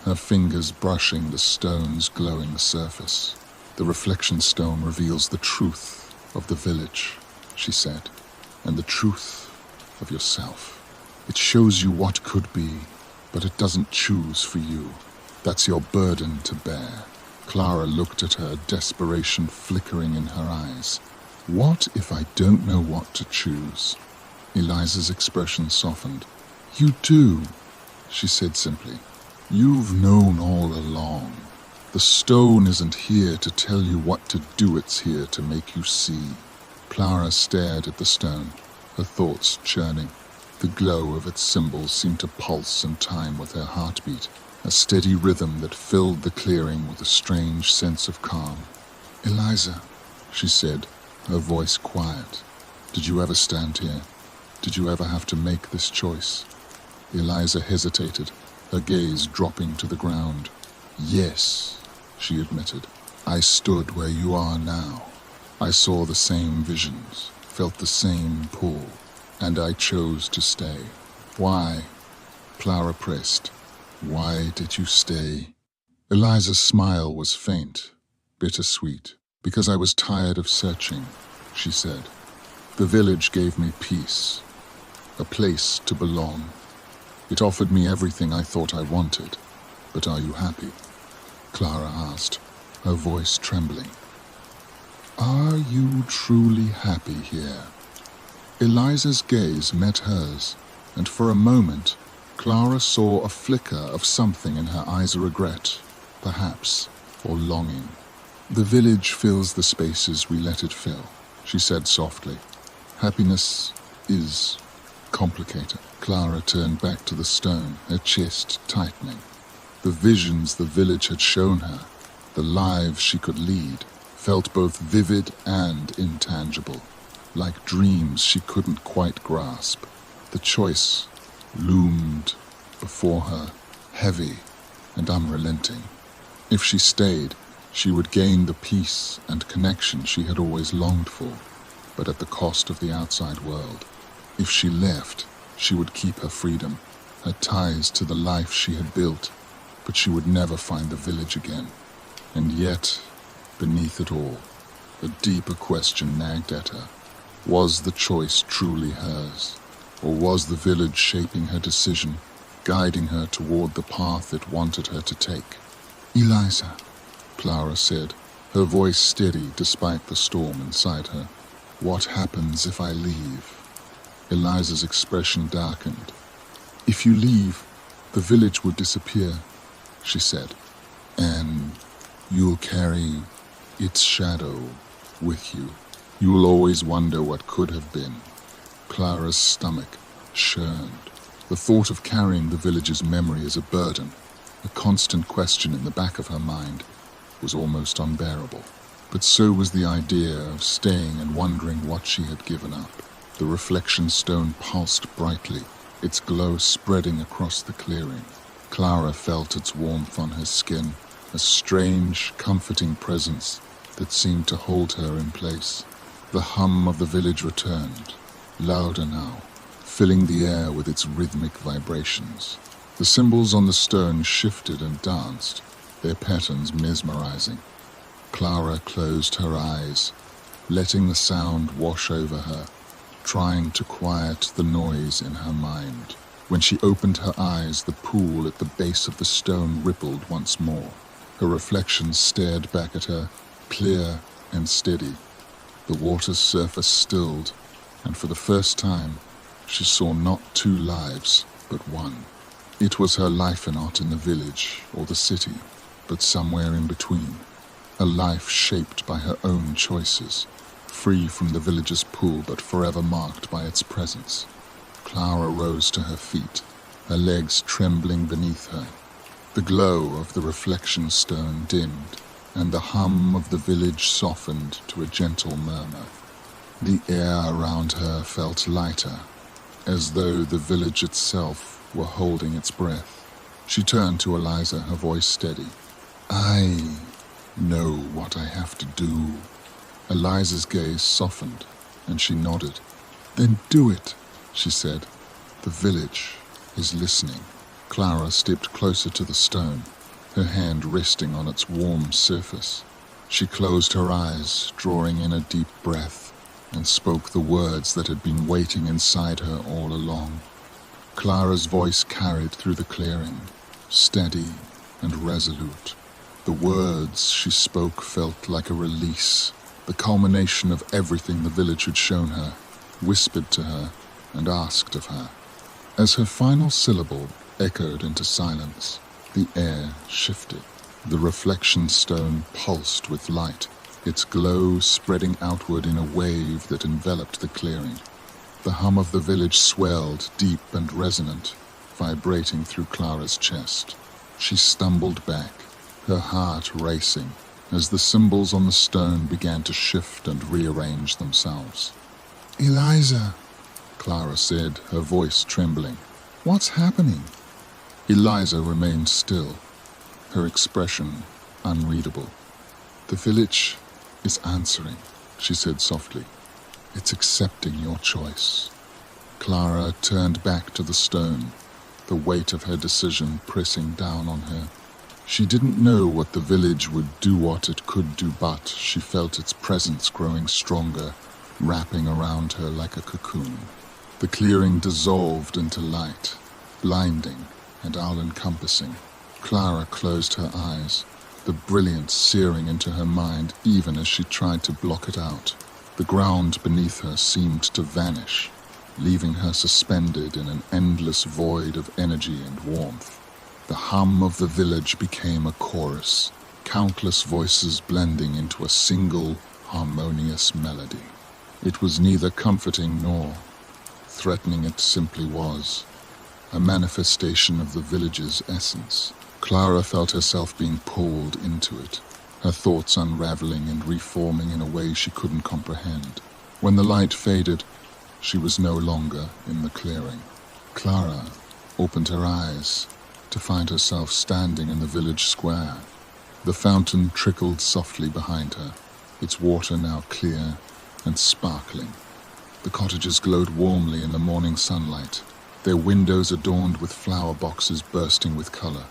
Speaker 1: her fingers brushing the stone's glowing surface. "The reflection stone reveals the truth of the village," she said, "and the truth of yourself. It shows you what could be, but it doesn't choose for you. That's your burden to bear." Clara looked at her, desperation flickering in her eyes. "What if I don't know what to choose?" Eliza's expression softened. "You do," she said simply. "You've known all along. The stone isn't here to tell you what to do, it's here to make you see." Clara stared at the stone, her thoughts churning. The glow of its symbols seemed to pulse in time with her heartbeat, a steady rhythm that filled the clearing with a strange sense of calm. "Eliza," she said, her voice quiet, "did you ever stand here? Did you ever have to make this choice?" Eliza hesitated, her gaze dropping to the ground. "Yes," she admitted. "I stood where you are now, I saw the same visions, felt the same pull, and I chose to stay. Why? Clara pressed. Why did you stay? Eliza's smile was faint, bittersweet. Because I was tired of searching, she said. The village gave me peace, a place to belong. It offered me everything I thought I wanted. But are you happy? Clara asked, her voice trembling. Are you truly happy here? Eliza's gaze met hers, and for a moment, Clara saw a flicker of something in her eyes, a regret, perhaps, or longing. The village fills the spaces we let it fill, she said softly. Happiness is complicated. Clara turned back to the stone, her chest tightening. The visions the village had shown her, the lives she could lead, felt both vivid and intangible, like dreams she couldn't quite grasp. The choice loomed before her, heavy and unrelenting. If she stayed, she would gain the peace and connection she had always longed for, but at the cost of the outside world. If she left, she would keep her freedom, her ties to the life she had built, but she would never find the village again. And yet, beneath it all, a deeper question nagged at her. Was the choice truly hers, or was the village shaping her decision, guiding her toward the path it wanted her to take? Eliza, Clara said, her voice steady despite the storm inside her. What happens if I leave? Eliza's expression darkened. If you leave, the village would disappear, she said, and you'll carry its shadow with you. You will always wonder what could have been. Clara's stomach churned. The thought of carrying the village's memory as a burden, a constant question in the back of her mind, was almost unbearable. But so was the idea of staying and wondering what she had given up. The reflection stone pulsed brightly, its glow spreading across the clearing. Clara felt its warmth on her skin, a strange, comforting presence that seemed to hold her in place. The hum of the village returned, louder now, filling the air with its rhythmic vibrations. The symbols on the stone shifted and danced, their patterns mesmerizing. Clara closed her eyes, letting the sound wash over her, trying to quiet the noise in her mind. When she opened her eyes, the pool at the base of the stone rippled once more. Her reflection stared back at her, clear and steady. The water's surface stilled, and for the first time, she saw not two lives, but one. It was her life not in the village or the city, but somewhere in between. A life shaped by her own choices, free from the village's pull but forever marked by its presence. Clara rose to her feet, her legs trembling beneath her. The glow of the reflection stone dimmed, and the hum of the village softened to a gentle murmur. The air around her felt lighter, as though the village itself were holding its breath. She turned to Eliza, her voice steady. I know what I have to do. Eliza's gaze softened, and she nodded. Then do it, she said. The village is listening. Clara stepped closer to the stone, her hand resting on its warm surface. She closed her eyes, drawing in a deep breath, and spoke the words that had been waiting inside her all along. Clara's voice carried through the clearing, steady and resolute. The words she spoke felt like a release, the culmination of everything the village had shown her, whispered to her, and asked of her. As her final syllable echoed into silence, the air shifted. The reflection stone pulsed with light, its glow spreading outward in a wave that enveloped the clearing. The hum of the village swelled, deep and resonant, vibrating through Clara's chest. She stumbled back, her heart racing, as the symbols on the stone began to shift and rearrange themselves. Eliza, Clara said, her voice trembling. What's happening? Eliza remained still, her expression unreadable. The village is answering, she said softly. "It's accepting your choice." Clara turned back to the stone, the weight of her decision pressing down on her. She didn't know what the village would do, what it could do, but she felt its presence growing stronger, wrapping around her like a cocoon. The clearing dissolved into light, blinding and all-encompassing. Clara closed her eyes, the brilliance searing into her mind even as she tried to block it out. The ground beneath her seemed to vanish, leaving her suspended in an endless void of energy and warmth. The hum of the village became a chorus, countless voices blending into a single, harmonious melody. It was neither comforting nor threatening, it simply was, a manifestation of the village's essence. Clara felt herself being pulled into it, her thoughts unraveling and reforming in a way she couldn't comprehend. When the light faded, she was no longer in the clearing. Clara opened her eyes to find herself standing in the village square. The fountain trickled softly behind her, its water now clear and sparkling. The cottages glowed warmly in the morning sunlight, their windows adorned with flower boxes bursting with color.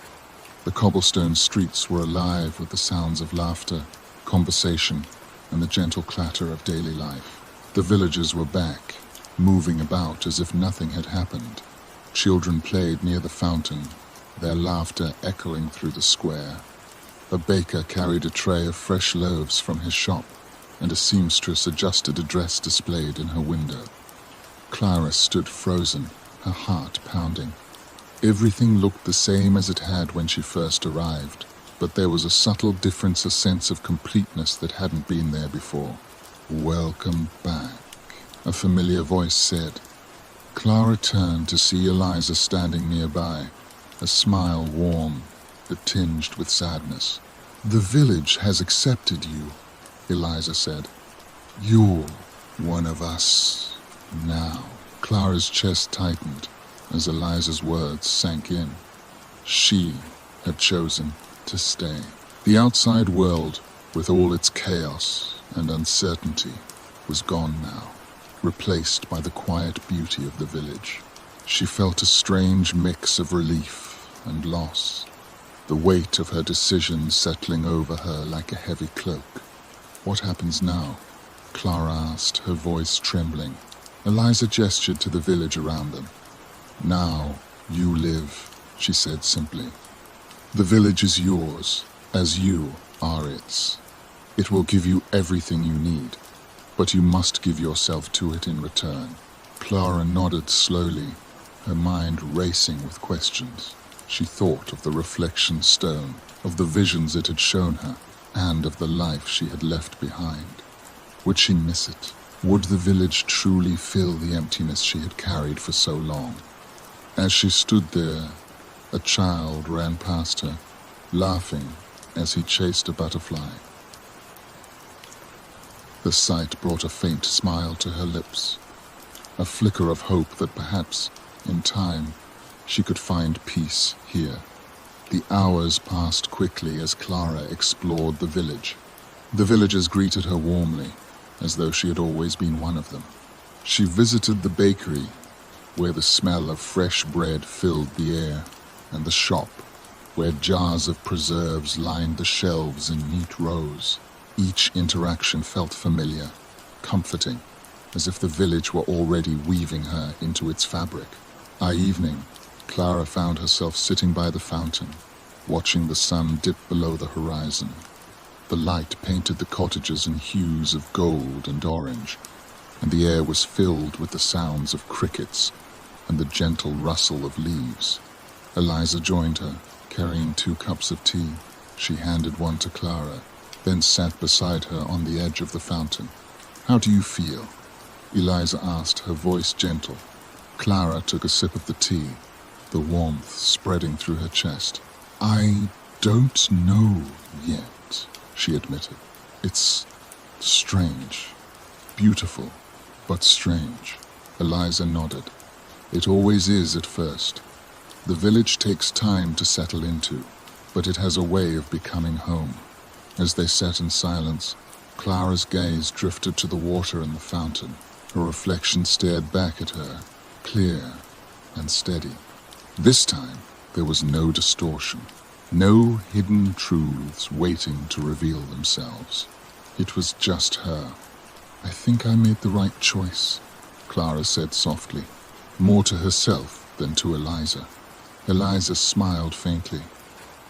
Speaker 1: The cobblestone streets were alive with the sounds of laughter, conversation, and the gentle clatter of daily life. The villagers were back, moving about as if nothing had happened. Children played near the fountain, their laughter echoing through the square. A baker carried a tray of fresh loaves from his shop, and a seamstress adjusted a dress displayed in her window. Clara stood frozen, her heart pounding. Everything looked the same as it had when she first arrived, but there was a subtle difference, a sense of completeness that hadn't been there before. "Welcome back," a familiar voice said. Clara turned to see Eliza standing nearby, a smile warm but tinged with sadness. "The village has accepted you," Eliza said. "You're one of us now." Clara's chest tightened as Eliza's words sank in. She had chosen to stay. The outside world, with all its chaos and uncertainty, was gone now, replaced by the quiet beauty of the village. She felt a strange mix of relief and loss, the weight of her decision settling over her like a heavy cloak. "What happens now?" Clara asked, her voice trembling. Eliza gestured to the village around them. "Now you live," she said simply. "The village is yours, as you are its. It will give you everything you need, but you must give yourself to it in return." Clara nodded slowly, her mind racing with questions. She thought of the reflection stone, of the visions it had shown her, and of the life she had left behind. Would she miss it? Would the village truly fill the emptiness she had carried for so long? As she stood there, a child ran past her, laughing as he chased a butterfly. The sight brought a faint smile to her lips, a flicker of hope that perhaps, in time, she could find peace here. The hours passed quickly as Clara explored the village. The villagers greeted her warmly, as though she had always been one of them. She visited the bakery, where the smell of fresh bread filled the air, and the shop, where jars of preserves lined the shelves in neat rows. Each interaction felt familiar, comforting, as if the village were already weaving her into its fabric. By evening, Clara found herself sitting by the fountain, watching the sun dip below the horizon. The light painted the cottages in hues of gold and orange, and the air was filled with the sounds of crickets and the gentle rustle of leaves. Eliza joined her, carrying 2 cups of tea. She handed one to Clara, then sat beside her on the edge of the fountain. "How do you feel?" Eliza asked, her voice gentle. Clara took a sip of the tea, the warmth spreading through her chest. "I don't know yet," she admitted. "It's strange, beautiful, but strange." Eliza nodded. "It always is at first. The village takes time to settle into, but it has a way of becoming home." As they sat in silence, Clara's gaze drifted to the water in the fountain. Her reflection stared back at her, clear and steady. This time, there was no distortion, no hidden truths waiting to reveal themselves. It was just her. "I think I made the right choice," Clara said softly, more to herself than to Eliza. Eliza smiled faintly.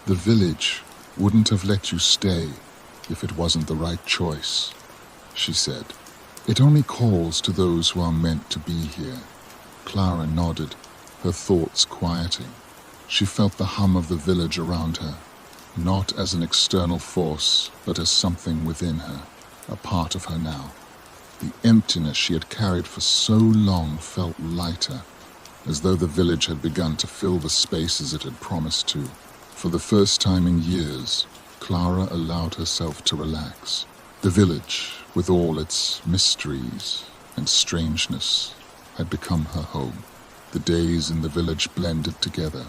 Speaker 1: "The village wouldn't have let you stay if it wasn't the right choice," she said. "It only calls to those who are meant to be here." Clara nodded, her thoughts quieting. She felt the hum of the village around her, not as an external force, but as something within her, a part of her now. The emptiness she had carried for so long felt lighter, as though the village had begun to fill the spaces it had promised to. For the first time in years, Clara allowed herself to relax. The village, with all its mysteries and strangeness, had become her home. The days in the village blended together,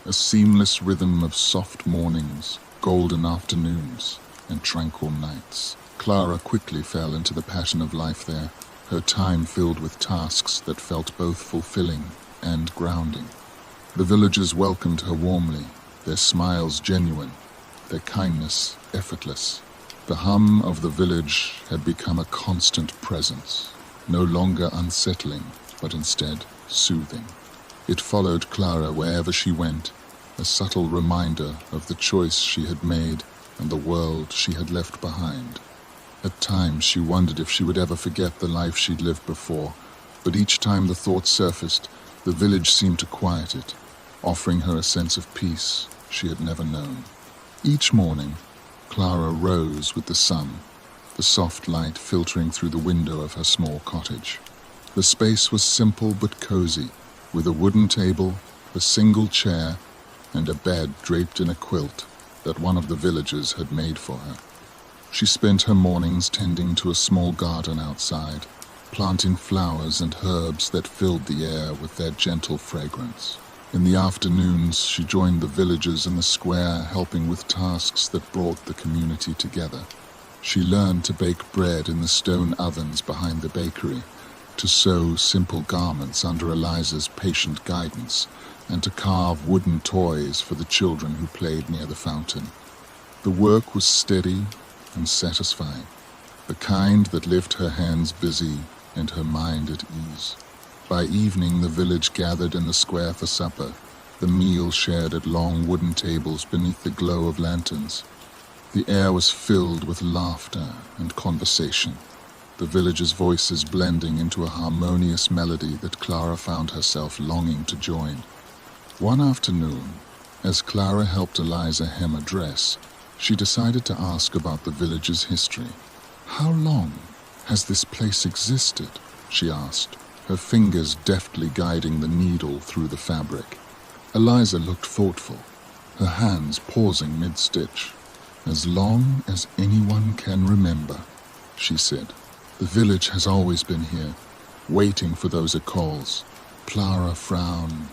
Speaker 1: a seamless rhythm of soft mornings, golden afternoons, and tranquil nights. Clara quickly fell into the pattern of life there, her time filled with tasks that felt both fulfilling and grounding. The villagers welcomed her warmly, their smiles genuine, their kindness effortless. The hum of the village had become a constant presence, no longer unsettling, but instead soothing. It followed Clara wherever she went, a subtle reminder of the choice she had made and the world she had left behind. At times she wondered if she would ever forget the life she'd lived before, but each time the thought surfaced, the village seemed to quiet it, offering her a sense of peace she had never known. Each morning, Clara rose with the sun, the soft light filtering through the window of her small cottage. The space was simple but cozy, with a wooden table, a single chair, and a bed draped in a quilt that one of the villagers had made for her. She spent her mornings tending to a small garden outside, planting flowers and herbs that filled the air with their gentle fragrance. In the afternoons, she joined the villagers in the square, helping with tasks that brought the community together. She learned to bake bread in the stone ovens behind the bakery, to sew simple garments under Eliza's patient guidance, and to carve wooden toys for the children who played near the fountain. The work was steady and satisfying, the kind that left her hands busy and her mind at ease. By evening, the village gathered in the square for supper, the meal shared at long wooden tables beneath the glow of lanterns. The air was filled with laughter and conversation, the villagers' voices blending into a harmonious melody that Clara found herself longing to join. One afternoon, as Clara helped Eliza hem a dress, she decided to ask about the village's history. "How long has this place existed?" she asked, her fingers deftly guiding the needle through the fabric. Eliza looked thoughtful, her hands pausing mid-stitch. "As long as anyone can remember," she said. "The village has always been here, waiting for those it calls." Clara frowned.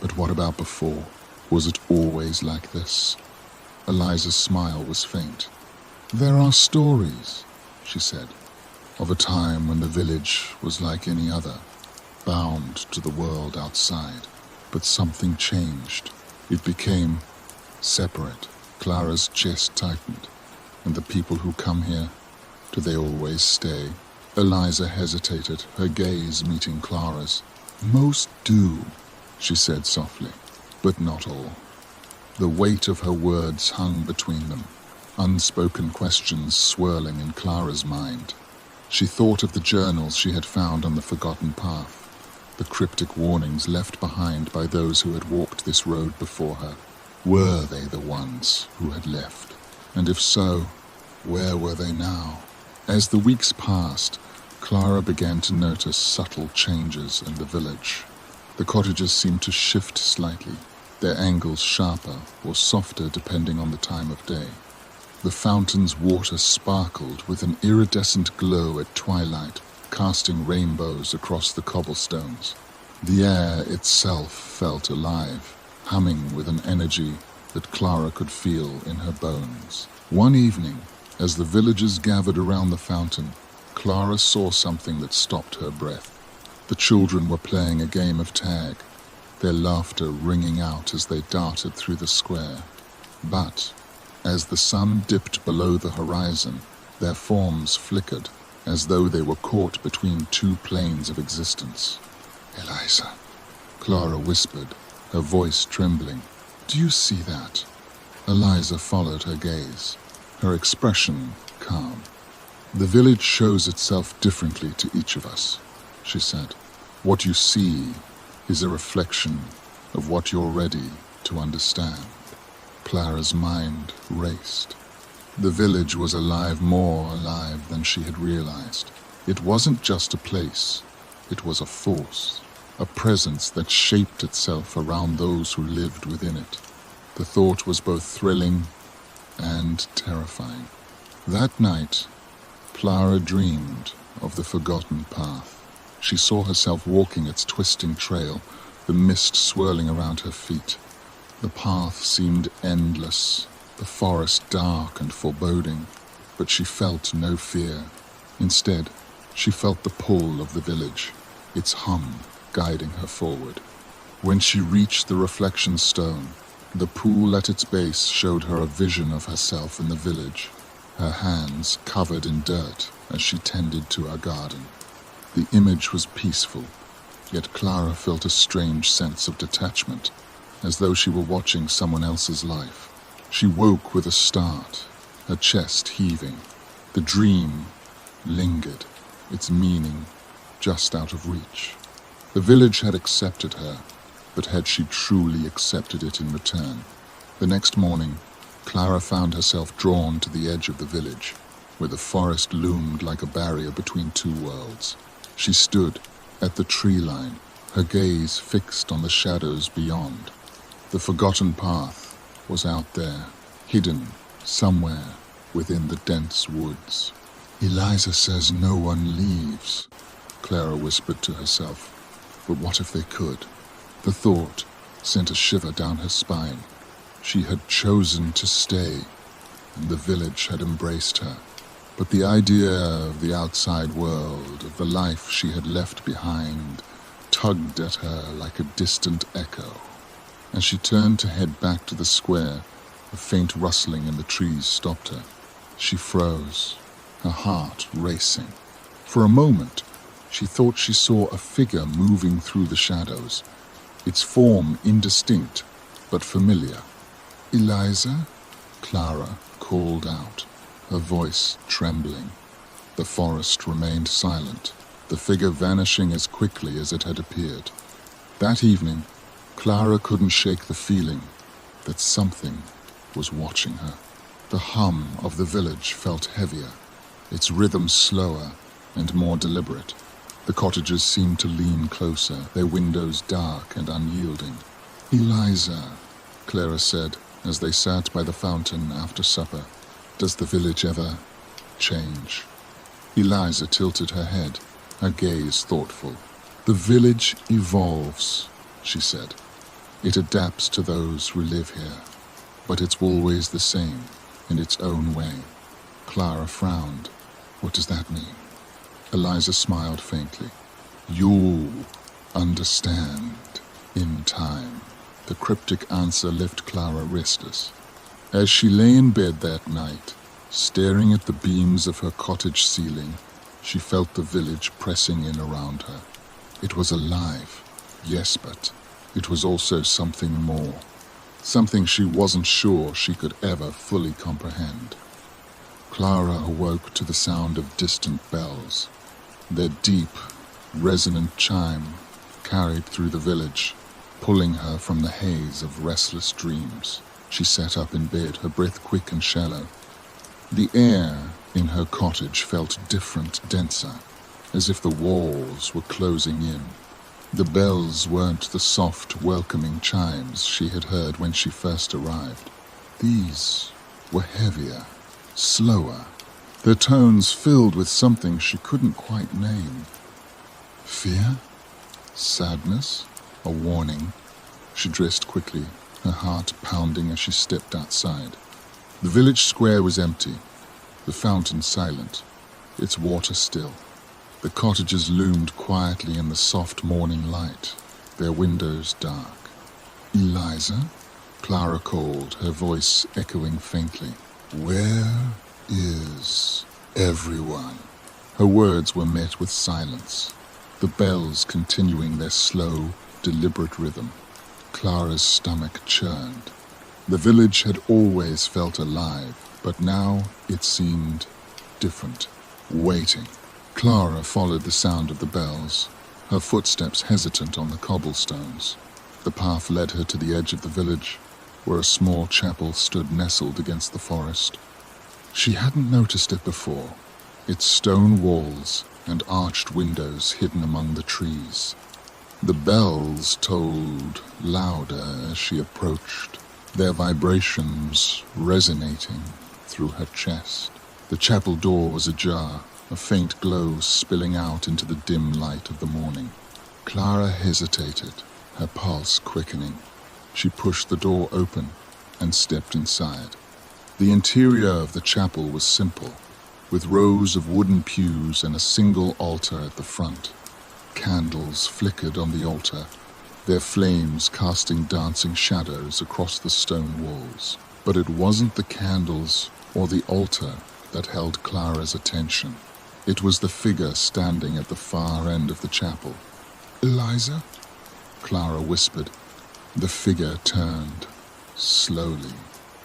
Speaker 1: "But what about before? Was it always like this?" Eliza's smile was faint. "There are stories," she said, "of a time when the village was like any other, bound to the world outside. But something changed. It became separate." Clara's chest tightened. "And the people who come here, do they always stay?" Eliza hesitated, her gaze meeting Clara's. "Most do," she said softly, "but not all." The weight of her words hung between them, unspoken questions swirling in Clara's mind. She thought of the journals she had found on the forgotten path, the cryptic warnings left behind by those who had walked this road before her. Were they the ones who had left? And if so, where were they now? As the weeks passed, Clara began to notice subtle changes in the village. The cottages seemed to shift slightly, their angles sharper or softer depending on the time of day. The fountain's water sparkled with an iridescent glow at twilight, casting rainbows across the cobblestones. The air itself felt alive, humming with an energy that Clara could feel in her bones. One evening, As the villagers gathered around the fountain, Clara saw something that stopped her breath. The children were playing a game of tag, their laughter ringing out as they darted through the square. But, as the sun dipped below the horizon, their forms flickered, as though they were caught between two planes of existence. "Eliza," Clara whispered, her voice trembling. "Do you see that?" Eliza followed her gaze, her expression calm. "The village shows itself differently to each of us," she said. "What you see is a reflection of what you're ready to understand." Clara's mind raced. The village was alive, more alive than she had realized. It wasn't just a place, it was a force, a presence that shaped itself around those who lived within it. The thought was both thrilling and terrifying. That night, Clara dreamed of the forgotten path. She saw herself walking its twisting trail, the mist swirling around her feet. The path seemed endless, the forest dark and foreboding, but she felt no fear. Instead, she felt the pull of the village, its hum guiding her forward. When she reached the reflection stone, the pool at its base showed her a vision of herself in the village, her hands covered in dirt as she tended to her garden. The image was peaceful, yet Clara felt a strange sense of detachment, as though she were watching someone else's life. She woke with a start, her chest heaving. The dream lingered, its meaning just out of reach. The village had accepted her, but had she truly accepted it in return? The next morning, Clara found herself drawn to the edge of the village, where the forest loomed like a barrier between two worlds. She stood at the tree line, her gaze fixed on the shadows beyond. The forgotten path was out there, hidden somewhere within the dense woods. "Eliza says no one leaves," Clara whispered to herself. But what if they could? The thought sent a shiver down her spine. She had chosen to stay, and the village had embraced her. But the idea of the outside world, of the life she had left behind, tugged at her like a distant echo. As she turned to head back to the square, a faint rustling in the trees stopped her. She froze, her heart racing. For a moment, she thought she saw a figure moving through the shadows, its form indistinct but familiar. "Eliza?" Clara called out, her voice trembling. The forest remained silent, the figure vanishing as quickly as it had appeared. That evening, Clara couldn't shake the feeling that something was watching her. The hum of the village felt heavier, its rhythm slower and more deliberate. The cottages seemed to lean closer, their windows dark and unyielding. "Eliza," Clara said as they sat by the fountain after supper, "does the village ever change?" Eliza tilted her head, her gaze thoughtful. "The village evolves," she said. "It adapts to those who live here, but it's always the same in its own way." Clara frowned. "What does that mean?" Eliza smiled faintly. "You'll understand in time." The cryptic answer left Clara restless. As she lay in bed that night, staring at the beams of her cottage ceiling, she felt the village pressing in around her. It was alive, yes, but it was also something more, something she wasn't sure she could ever fully comprehend. Clara awoke to the sound of distant bells. Their deep, resonant chime carried through the village, pulling her from the haze of restless dreams. She sat up in bed, her breath quick and shallow. The air in her cottage felt different, denser, as if the walls were closing in. The bells weren't the soft, welcoming chimes she had heard when she first arrived. These were heavier, slower, their tones filled with something she couldn't quite name. Fear? Sadness? A warning? She dressed quickly, her heart pounding as she stepped outside. The village square was empty. the fountain silent, its water still. The cottages loomed quietly in the soft morning light, their windows dark. "Eliza?" Clara called, her voice echoing faintly. "Where is everyone?" Her words were met with silence, the bells continuing their slow, deliberate rhythm. Clara's stomach churned. The village had always felt alive, but now it seemed different, waiting. Clara followed the sound of the bells, her footsteps hesitant on the cobblestones. The path led her to the edge of the village, where a small chapel stood nestled against the forest. She hadn't noticed it before, its stone walls and arched windows hidden among the trees. The bells tolled louder as she approached, their vibrations resonating through her chest. The chapel door was ajar, a faint glow spilling out into the dim light of the morning. Clara hesitated, her pulse quickening. She pushed the door open and stepped inside. The interior of the chapel was simple, with rows of wooden pews and a single altar at the front. Candles flickered on the altar, their flames casting dancing shadows across the stone walls. But it wasn't the candles or the altar that held Clara's attention. It was the figure standing at the far end of the chapel. "Eliza?" Clara whispered. The figure turned, slowly.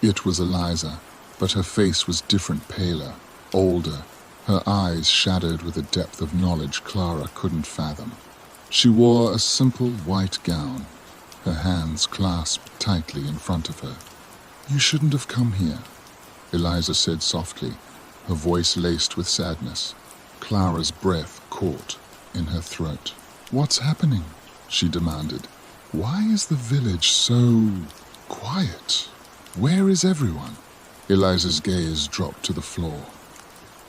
Speaker 1: It was Eliza, but her face was different, paler, older, her eyes shadowed with a depth of knowledge Clara couldn't fathom. She wore a simple white gown, her hands clasped tightly in front of her. "You shouldn't have come here," Eliza said softly, her voice laced with sadness. Clara's breath caught in her throat. "What's happening?" she demanded. "Why is the village so quiet? Where is everyone?" Eliza's gaze dropped to the floor.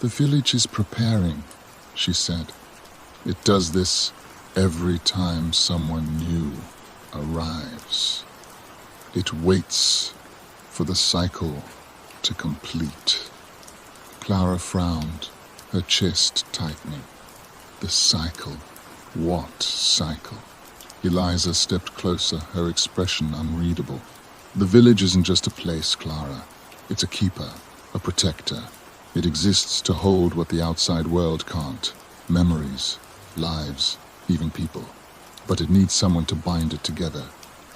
Speaker 1: "The village is preparing," she said. "It does this every time someone new arrives. It waits for the cycle to complete." Clara frowned, her chest tightening. The cycle. What cycle? Eliza stepped closer, her expression unreadable. "The village isn't just a place, Clara. It's a keeper, a protector. It exists to hold what the outside world can't. Memories, lives, even people. But it needs someone to bind it together,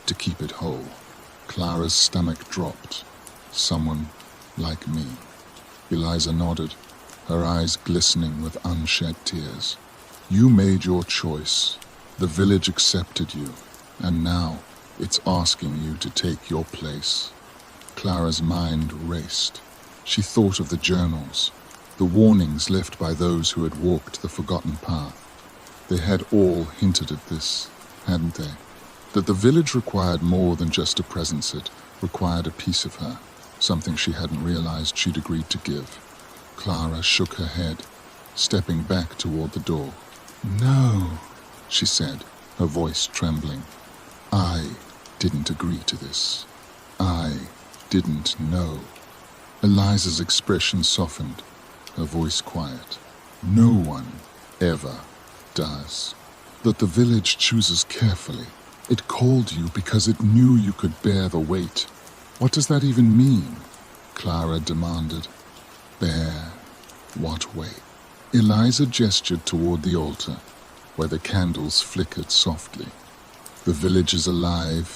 Speaker 1: to keep it whole." Clara's stomach dropped. "Someone like me." Eliza nodded, her eyes glistening with unshed tears. "You made your choice. The village accepted you, and now it's asking you to take your place." Clara's mind raced. She thought of the journals, the warnings left by those who had walked the forgotten path. They had all hinted at this, hadn't they? That the village required more than just a presence, it required a piece of her, something she hadn't realized she'd agreed to give. Clara shook her head, stepping back toward the door. "No," she said, her voice trembling. "I didn't agree to this. I didn't know." Eliza's expression softened, her voice quiet. "No one ever does. That the village chooses carefully. It called you because it knew you could bear the weight." "What does that even mean?" Clara demanded. "Bear what weight?" Eliza gestured toward the altar, where the candles flickered softly. "The village is alive,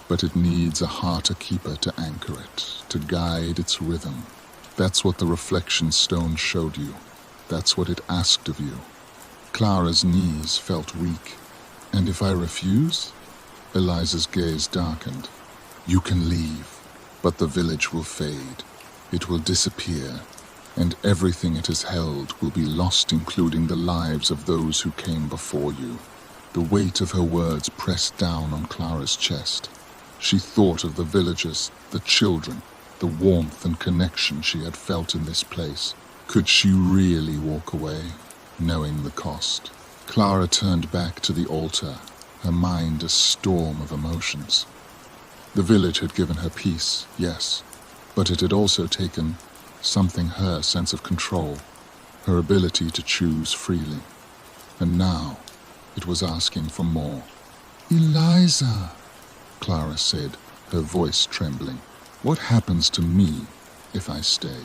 Speaker 1: but it needs a heart-keeper to anchor it, to guide its rhythm. That's what the reflection stone showed you. That's what it asked of you." Clara's knees felt weak. "And if I refuse?" Eliza's gaze darkened. "You can leave, but the village will fade. It will disappear, and everything it has held will be lost, including the lives of those who came before you." The weight of her words pressed down on Clara's chest. She thought of the villagers, the children, the warmth and connection she had felt in this place. Could she really walk away, knowing the cost? Clara turned back to the altar, her mind a storm of emotions. The village had given her peace, yes, but it had also taken something her sense of control, her ability to choose freely. And now it was asking for more. "Eliza," Clara said, her voice trembling. "What happens to me if I stay?"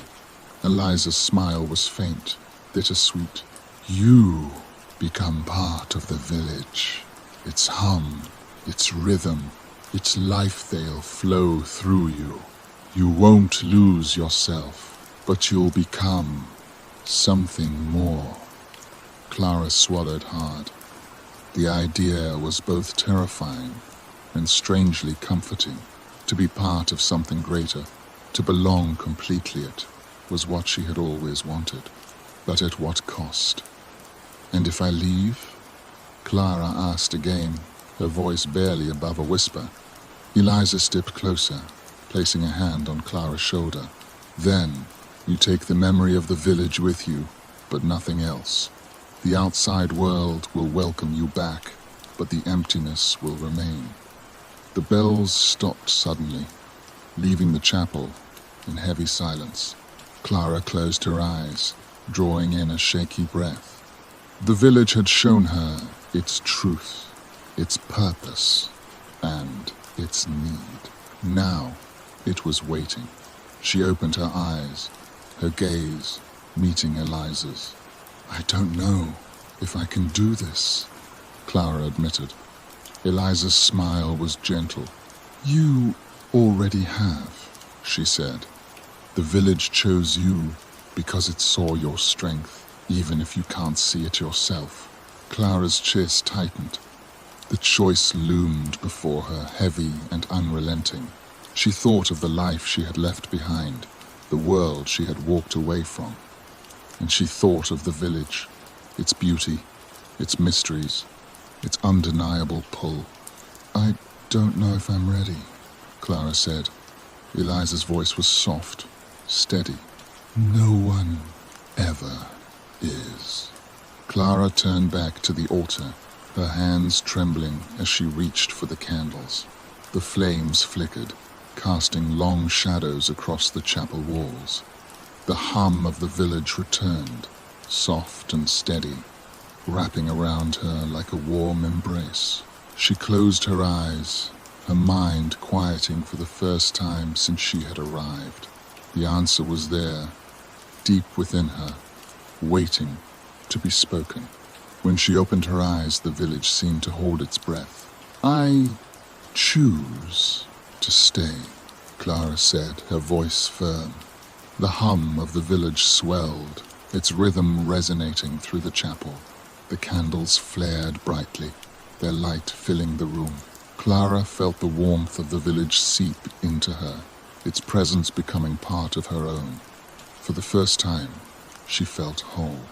Speaker 1: Eliza's smile was faint, bittersweet. "You become part of the village. Its hum, its rhythm, its life, they'll flow through you. You won't lose yourself, but you'll become something more." Clara swallowed hard. The idea was both terrifying and strangely comforting. To be part of something greater, to belong completely, it was what she had always wanted. But at what cost? "And if I leave?" Clara asked again, her voice barely above a whisper. Eliza stepped closer, placing a hand on Clara's shoulder. "Then you take the memory of the village with you, but nothing else. The outside world will welcome you back, but the emptiness will remain." The bells stopped suddenly, leaving the chapel in heavy silence. Clara closed her eyes, drawing in a shaky breath. The village had shown her its truth, its purpose, and its need. Now it was waiting. She opened her eyes, her gaze meeting Eliza's. "I don't know if I can do this," Clara admitted. Eliza's smile was gentle. "You already have," she said. "The village chose you because it saw your strength, even if you can't see it yourself." Clara's chest tightened. The choice loomed before her, heavy and unrelenting. She thought of the life she had left behind, the world she had walked away from. And she thought of the village, its beauty, its mysteries, its undeniable pull. "I don't know if I'm ready," Clara said. Eliza's voice was soft, steady. "No one ever is." Clara turned back to the altar, her hands trembling as she reached for the candles. The flames flickered, casting long shadows across the chapel walls. The hum of the village returned, soft and steady, wrapping around her like a warm embrace. She closed her eyes, her mind quieting for the first time since she had arrived. The answer was there, deep within her, waiting to be spoken. When she opened her eyes, the village seemed to hold its breath. "I choose to stay," Clara said, her voice firm. The hum of the village swelled, its rhythm resonating through the chapel. The candles flared brightly, their light filling the room. Clara felt the warmth of the village seep into her, its presence becoming part of her own. For the first time, she felt whole.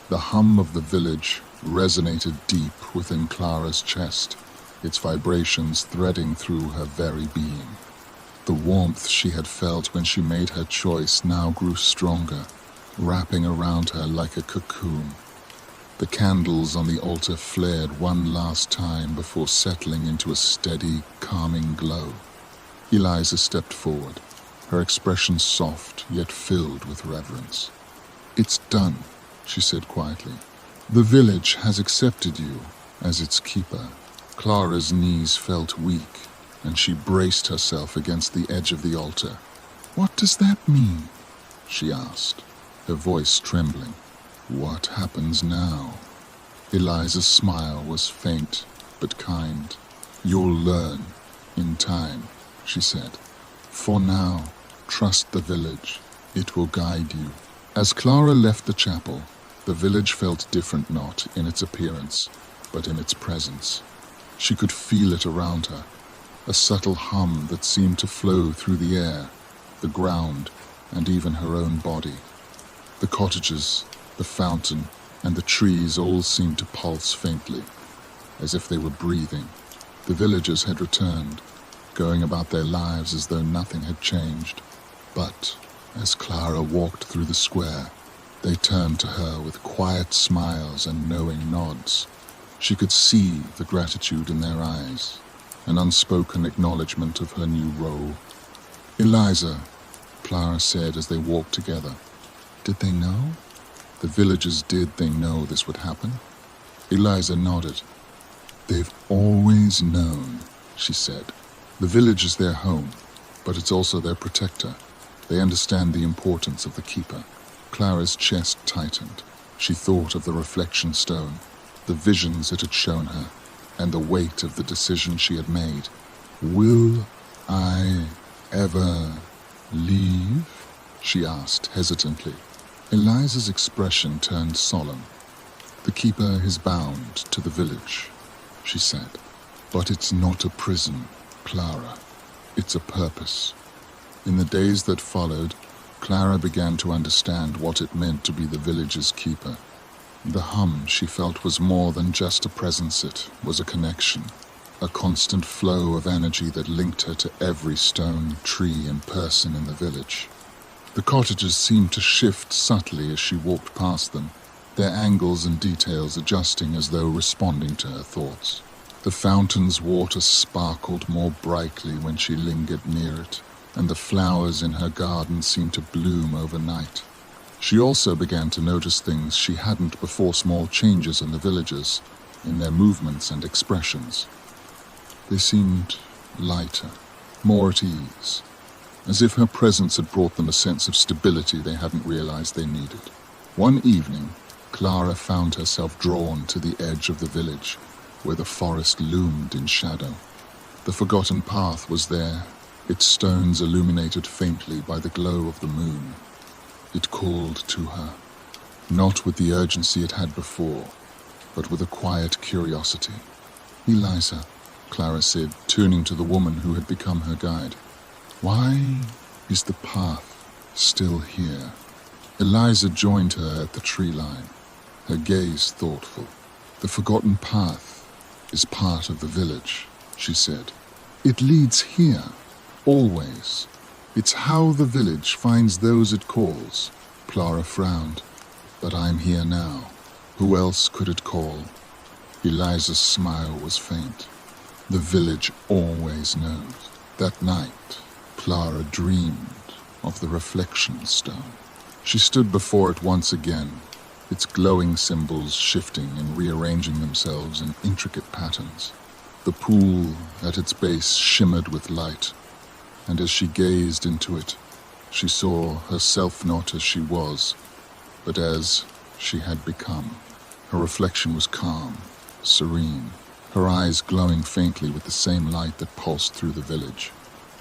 Speaker 1: The hum of the village resonated deep within Clara's chest, its vibrations threading through her very being. The warmth she had felt when she made her choice now grew stronger, wrapping around her like a cocoon. The candles on the altar flared one last time before settling into a steady, calming glow. Eliza stepped forward, her expression soft yet filled with reverence. "It's done," she said quietly. "The village has accepted you as its keeper." Clara's knees felt weak, and she braced herself against the edge of the altar. "What does that mean?" she asked, her voice trembling. "What happens now?" Eliza's smile was faint but kind. "You'll learn in time," she said. "For now, trust the village. It will guide you." As Clara left the chapel, the village felt different, not in its appearance, but in its presence. She could feel it around her, a subtle hum that seemed to flow through the air, the ground, and even her own body. The cottages, the fountain, and the trees all seemed to pulse faintly, as if they were breathing. The villagers had returned, going about their lives as though nothing had changed. But as Clara walked through the square, they turned to her with quiet smiles and knowing nods. She could see the gratitude in their eyes, an unspoken acknowledgement of her new role. "Eliza, Clara said as they walked together. Did they know? The villagers, did they know this would happen? Eliza nodded. They've always known, she said. The village is their home, but it's also their protector. They understand the importance of the keeper. Clara's chest tightened. She thought of the reflection stone, the visions it had shown her, and the weight of the decision she had made. Will I ever leave? She asked hesitantly. Eliza's expression turned solemn. The keeper is bound to the village, she said. But it's not a prison, Clara. It's a purpose. In the days that followed, Clara began to understand what it meant to be the village's keeper. The hum she felt was more than just a presence, it was a connection, a constant flow of energy that linked her to every stone, tree, and person in the village. The cottages seemed to shift subtly as she walked past them, their angles and details adjusting as though responding to her thoughts. The fountain's water sparkled more brightly when she lingered near it, and the flowers in her garden seemed to bloom overnight. She also began to notice things she hadn't before, small changes in the villagers, in their movements and expressions. They seemed lighter, more at ease, as if her presence had brought them a sense of stability they hadn't realized they needed. One evening, Clara found herself drawn to the edge of the village, where the forest loomed in shadow. The forgotten path was there, its stones illuminated faintly by the glow of the moon. It called to her, not with the urgency it had before, but with a quiet curiosity. Eliza, Clara said, turning to the woman who had become her guide. Why is the path still here? Eliza joined her at the tree line, her gaze thoughtful. The forgotten path is part of the village, she said. It leads here, always. It's how the village finds those it calls. Clara frowned. But I'm here now. Who else could it call? Eliza's smile was faint. The village always knows. That night, Clara dreamed of the reflection stone. She stood before it once again, its glowing symbols shifting and rearranging themselves in intricate patterns. The pool at its base shimmered with light, and as she gazed into it, she saw herself not as she was, but as she had become. Her reflection was calm, serene, her eyes glowing faintly with the same light that pulsed through the village.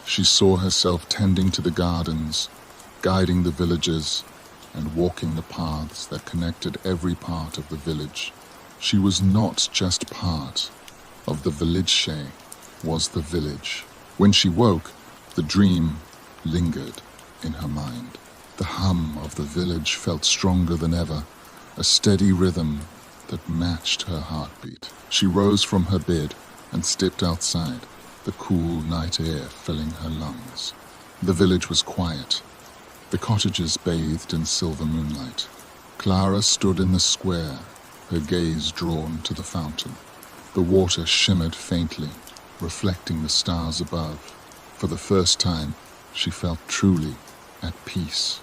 Speaker 1: She saw herself tending to the gardens, guiding the villagers, and walking the paths that connected every part of the village. She was not just part of the village, she was the village. When she woke, the dream lingered in her mind. The hum of the village felt stronger than ever, a steady rhythm that matched her heartbeat. She rose from her bed and stepped outside, the cool night air filling her lungs. The village was quiet. The cottages bathed in silver moonlight. Clara stood in the square, her gaze drawn to the fountain. The water shimmered faintly, reflecting the stars above. For the first time, she felt truly at peace.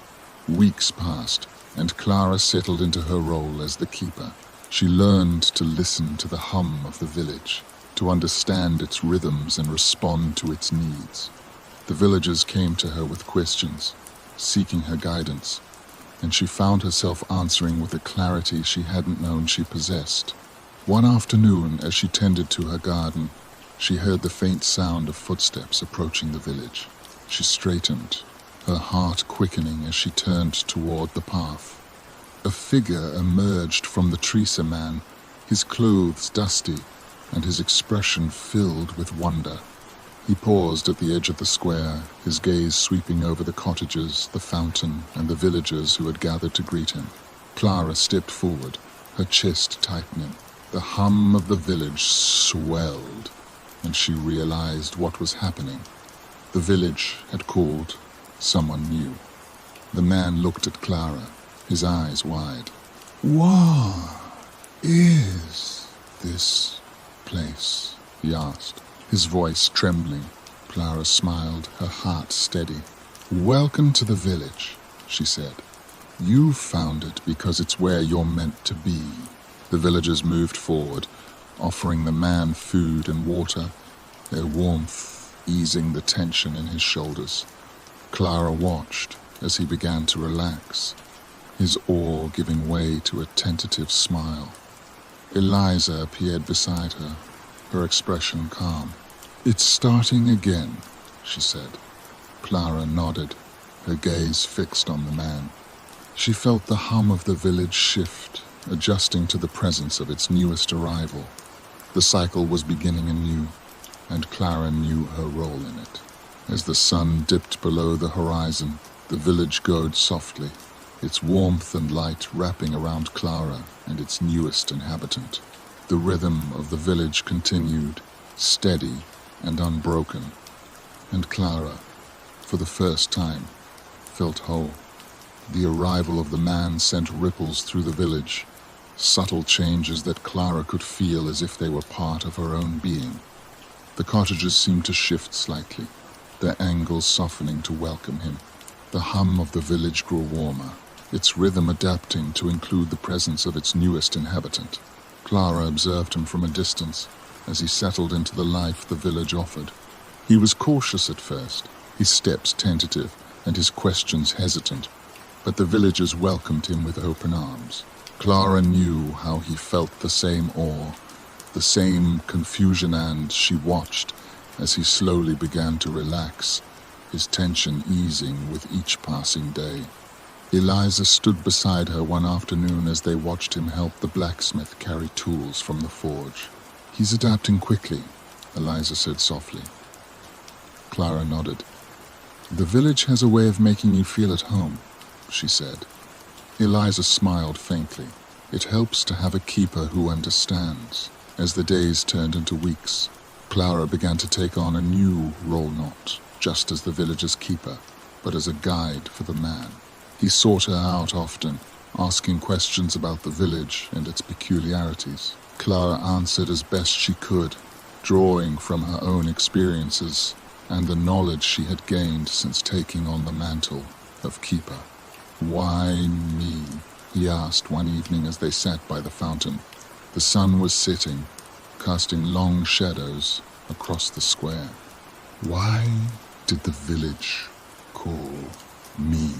Speaker 1: Weeks passed, and Clara settled into her role as the keeper. She learned to listen to the hum of the village, to understand its rhythms and respond to its needs. The villagers came to her with questions, seeking her guidance, and she found herself answering with a clarity she hadn't known she possessed. One afternoon, as she tended to her garden, she heard the faint sound of footsteps approaching the village. She straightened, her heart quickening as she turned toward the path. A figure emerged from the Teresa man, his clothes dusty and his expression filled with wonder. He paused at the edge of the square, his gaze sweeping over the cottages, the fountain, and the villagers who had gathered to greet him. Clara stepped forward, her chest tightening. The hum of the village swelled, and she realized what was happening. The village had called someone new. The man looked at Clara, his eyes wide. "What is this place?" he asked, his voice trembling. Clara smiled, her heart steady. "Welcome to the village," she said. "You found it because it's where you're meant to be." The villagers moved forward, offering the man food and water, their warmth easing the tension in his shoulders. Clara watched as he began to relax, his awe giving way to a tentative smile. Eliza appeared beside her, her expression calm. "It's starting again," she said. Clara nodded, her gaze fixed on the man. She felt the hum of the village shift, adjusting to the presence of its newest arrival. The cycle was beginning anew, and Clara knew her role in it. As the sun dipped below the horizon, the village glowed softly, its warmth and light wrapping around Clara and its newest inhabitant. The rhythm of the village continued, steady and unbroken, and Clara, for the first time, felt whole. The arrival of the man sent ripples through the village, subtle changes that Clara could feel as if they were part of her own being. The cottages seemed to shift slightly, their angles softening to welcome him. The hum of the village grew warmer, its rhythm adapting to include the presence of its newest inhabitant. Clara observed him from a distance as he settled into the life the village offered. He was cautious at first, his steps tentative and his questions hesitant, but the villagers welcomed him with open arms. Clara knew how he felt the same awe, the same confusion, and she watched as he slowly began to relax, his tension easing with each passing day. Eliza stood beside her one afternoon as they watched him help the blacksmith carry tools from the forge. "He's adapting quickly," Eliza said softly. Clara nodded. "The village has a way of making you feel at home," she said. Eliza smiled faintly. "It helps to have a keeper who understands." As the days turned into weeks, Clara began to take on a new role, not just as the village's keeper, but as a guide for the man. He sought her out often, asking questions about the village and its peculiarities. Clara answered as best she could, drawing from her own experiences and the knowledge she had gained since taking on the mantle of keeper. "Why me?" he asked one evening as they sat by the fountain. The sun was sitting, casting long shadows across the square. "Why did the village call me?"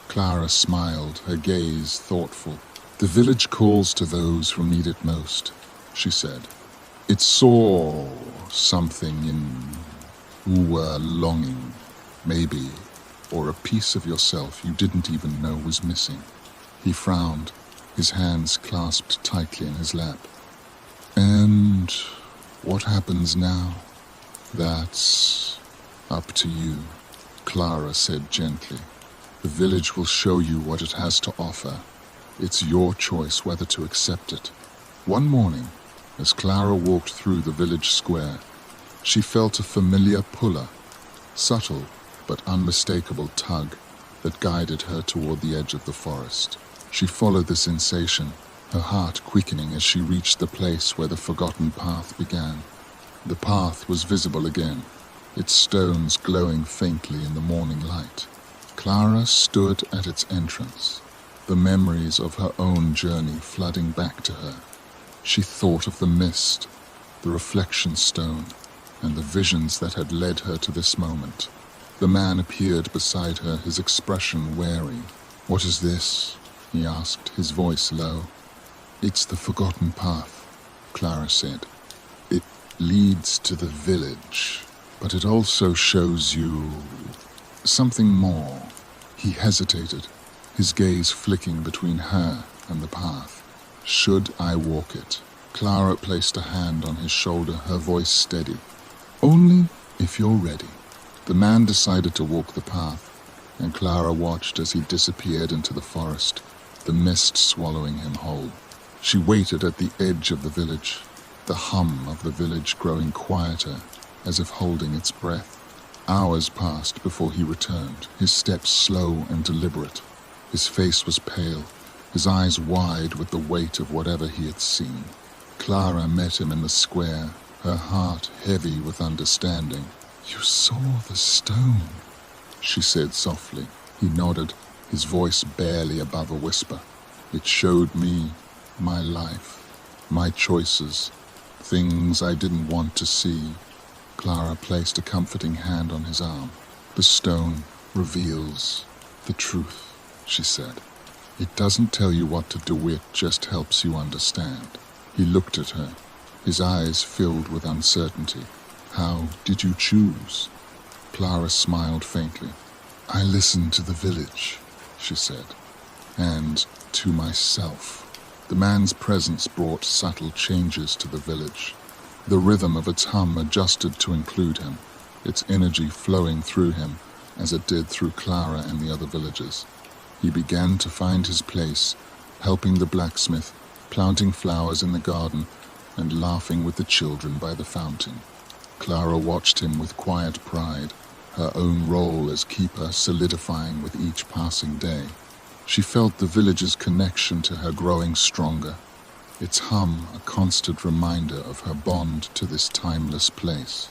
Speaker 1: Clara smiled, her gaze thoughtful. "The village calls to those who need it most," she said. "It saw something in who were longing, maybe, or a piece of yourself you didn't even know was missing." He frowned, his hands clasped tightly in his lap. "And what happens now?" "That's up to you," Clara said gently. "The village will show you what it has to offer. It's your choice whether to accept it." One morning, as Clara walked through the village square, she felt a familiar puller, subtle but unmistakable tug that guided her toward the edge of the forest. She followed the sensation, her heart quickening as she reached the place where the forgotten path began. The path was visible again, its stones glowing faintly in the morning light. Clara stood at its entrance, the memories of her own journey flooding back to her. She thought of the mist, the reflection stone, and the visions that had led her to this moment. The man appeared beside her, his expression wary. "What is this?" he asked, his voice low. "It's the forgotten path," Clara said. "It leads to the village, but it also shows you something more." He hesitated, his gaze flicking between her and the path. "Should I walk it?" Clara placed a hand on his shoulder, her voice steady. "Only if you're ready." The man decided to walk the path, and Clara watched as he disappeared into the forest, the mist swallowing him whole. She waited at the edge of the village, the hum of the village growing quieter, as if holding its breath. Hours passed before he returned, his steps slow and deliberate. His face was pale, his eyes wide with the weight of whatever he had seen. Clara met him in the square, her heart heavy with understanding. "You saw the stone," she said softly. He nodded, his voice barely above a whisper. It showed me my life, my choices, things I didn't want to see. Clara placed a comforting hand on his arm. The stone reveals the truth, she said. It doesn't tell you what to do, it just helps you understand. He looked at her, his eyes filled with uncertainty. How did you choose? Clara smiled faintly. I listened to the village, she said, and to myself. The man's presence brought subtle changes to the village. The rhythm of its hum adjusted to include him, its energy flowing through him as it did through Clara and the other villagers. He began to find his place, helping the blacksmith, planting flowers in the garden, and laughing with the children by the fountain. Clara watched him with quiet pride, her own role as keeper solidifying with each passing day. She felt the village's connection to her growing stronger, its hum a constant reminder of her bond to this timeless place.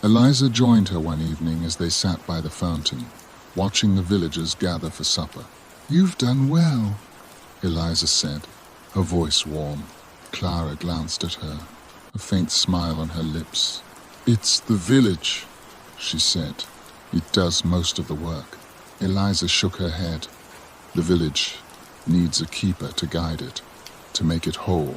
Speaker 1: Eliza joined her one evening as they sat by the fountain, watching the villagers gather for supper. You've done well, Eliza said, her voice warm. Clara glanced at her, a faint smile on her lips. It's the village, she said. It does most of the work. Eliza shook her head. The village needs a keeper to guide it, to make it whole.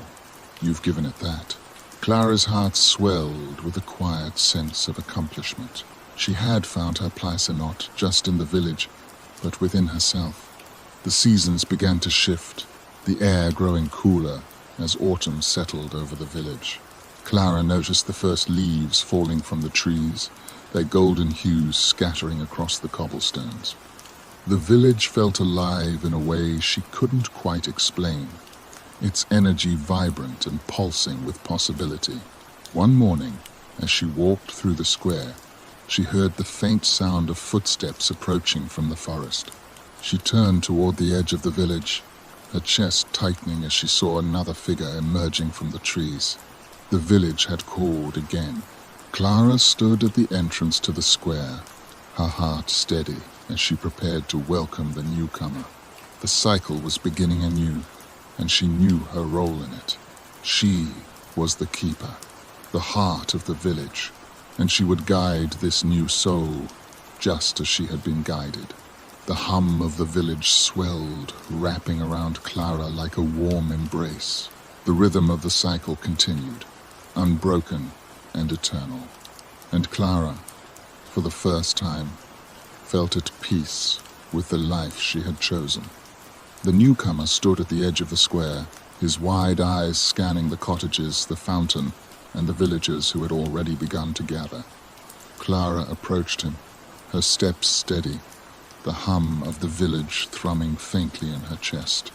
Speaker 1: You've given it that. Clara's heart swelled with a quiet sense of accomplishment. She had found her place not just in the village, but within herself. The seasons began to shift, the air growing cooler as autumn settled over the village. Clara noticed the first leaves falling from the trees, their golden hues scattering across the cobblestones. The village felt alive in a way she couldn't quite explain, its energy vibrant and pulsing with possibility. One morning, as she walked through the square, she heard the faint sound of footsteps approaching from the forest. She turned toward the edge of the village, her chest tightening as she saw another figure emerging from the trees. The village had called again. Clara stood at the entrance to the square, her heart steady as she prepared to welcome the newcomer. The cycle was beginning anew, and she knew her role in it. She was the keeper, the heart of the village, and she would guide this new soul just as she had been guided. The hum of the village swelled, wrapping around Clara like a warm embrace. The rhythm of the cycle continued, unbroken and eternal. And Clara, for the first time, felt at peace with the life she had chosen. The newcomer stood at the edge of the square, his wide eyes scanning the cottages, the fountain, and the villagers who had already begun to gather. Clara approached him, her steps steady, the hum of the village thrumming faintly in her chest.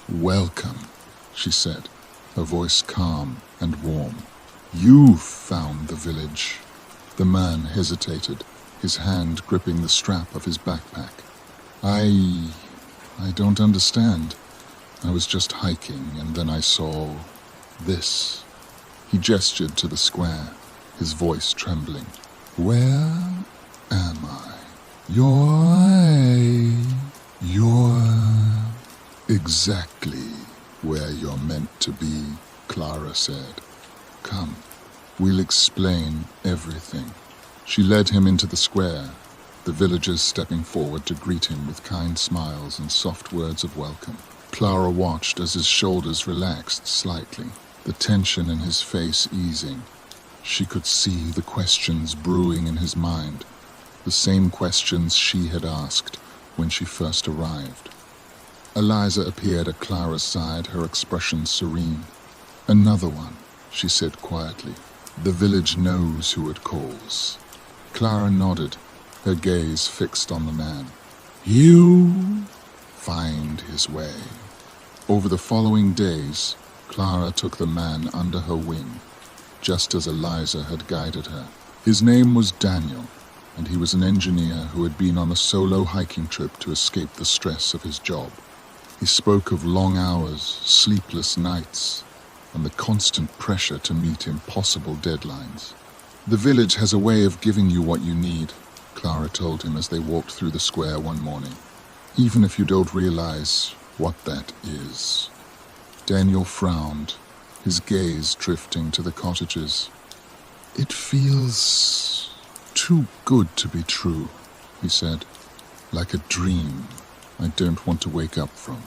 Speaker 1: "Welcome," she said, her voice calm and warm. "You've found the village." The man hesitated, his hand gripping the strap of his backpack. I don't understand. I was just hiking, and then I saw this." He gestured to the square, his voice trembling. "Where am I?" You're exactly where you're meant to be," Clara said. "Come, we'll explain everything." She led him into the square, the villagers stepping forward to greet him with kind smiles and soft words of welcome. Clara watched as his shoulders relaxed slightly, the tension in his face easing. She could see the questions brewing in his mind, the same questions she had asked when she first arrived. Eliza appeared at Clara's side, her expression serene. "Another one," she said quietly. "The village knows who it calls." Clara nodded, her gaze fixed on the man. "You find his way." Over the following days, Clara took the man under her wing, just as Eliza had guided her. His name was Daniel, and he was an engineer who had been on a solo hiking trip to escape the stress of his job. He spoke of long hours, sleepless nights, and the constant pressure to meet impossible deadlines. "The village has a way of giving you what you need," Clara told him as they walked through the square one morning. "Even if you don't realize what that is." Daniel frowned, his gaze drifting to the cottages. "It feels too good to be true," he said. "Like a dream I don't want to wake up from."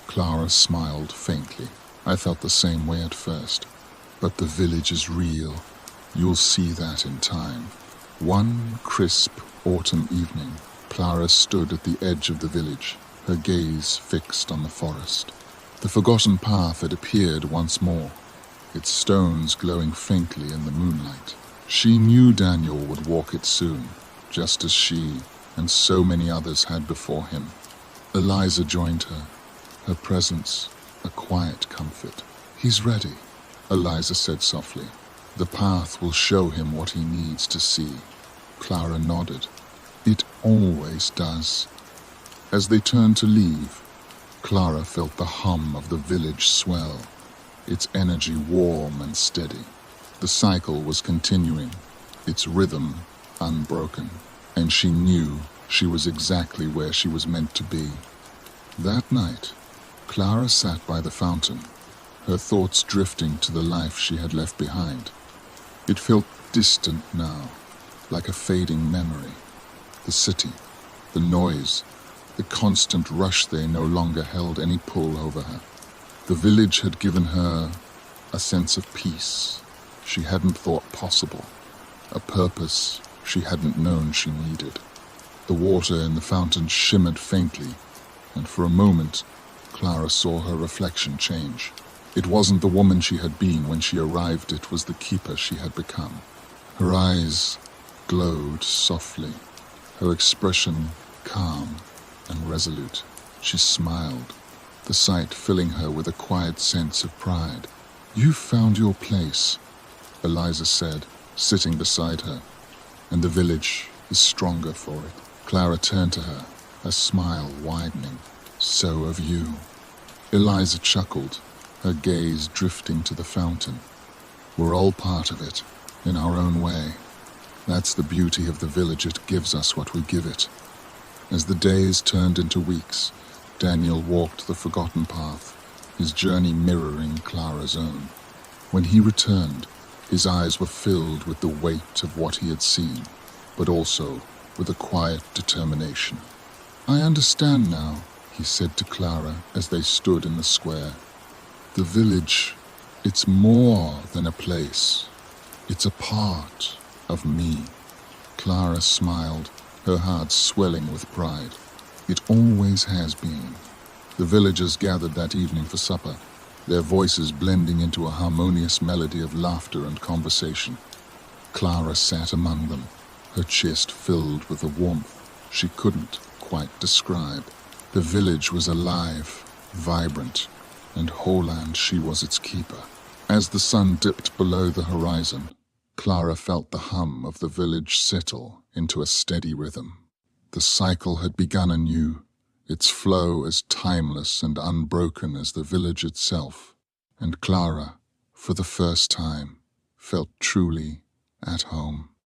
Speaker 1: Clara smiled faintly. "I felt the same way at first. But the village is real. You'll see that in time." One crisp autumn evening, Clara stood at the edge of the village, her gaze fixed on the forest. The forgotten path had appeared once more, its stones glowing faintly in the moonlight. She knew Daniel would walk it soon, just as she and so many others had before him. Eliza joined her presence a quiet comfort. "He's ready," Eliza said softly. "The path will show him what he needs to see." Clara nodded. "It always does." As they turned to leave, Clara felt the hum of the village swell, its energy warm and steady. The cycle was continuing, its rhythm unbroken, and she knew she was exactly where she was meant to be. That night, Clara sat by the fountain, her thoughts drifting to the life she had left behind. It felt distant now, like a fading memory. The city, the noise, the constant rush there no longer held any pull over her. The village had given her a sense of peace she hadn't thought possible, a purpose she hadn't known she needed. The water in the fountain shimmered faintly, and for a moment, Clara saw her reflection change. It wasn't the woman she had been when she arrived, it was the keeper she had become. Her eyes glowed softly, her expression calm and resolute. She smiled, the sight filling her with a quiet sense of pride. "You've found your place," Eliza said, sitting beside her, "and the village is stronger for it." Clara turned to her, a smile widening. "So have you." Eliza chuckled, her gaze drifting to the fountain. "We're all part of it, in our own way. That's the beauty of the village, it gives us what we give it." As the days turned into weeks, Daniel walked the forgotten path, his journey mirroring Clara's own. When he returned, his eyes were filled with the weight of what he had seen, but also with a quiet determination. "I understand now," he said to Clara as they stood in the square. "The village, it's more than a place. It's a part of me." Clara smiled, her heart swelling with pride. "It always has been." The villagers gathered that evening for supper, their voices blending into a harmonious melody of laughter and conversation. Clara sat among them, her chest filled with a warmth she couldn't quite describe. The village was alive, vibrant, and Holland, she was its keeper. As the sun dipped below the horizon, Clara felt the hum of the village settle into a steady rhythm. The cycle had begun anew, its flow as timeless and unbroken as the village itself, and Clara, for the first time, felt truly at home.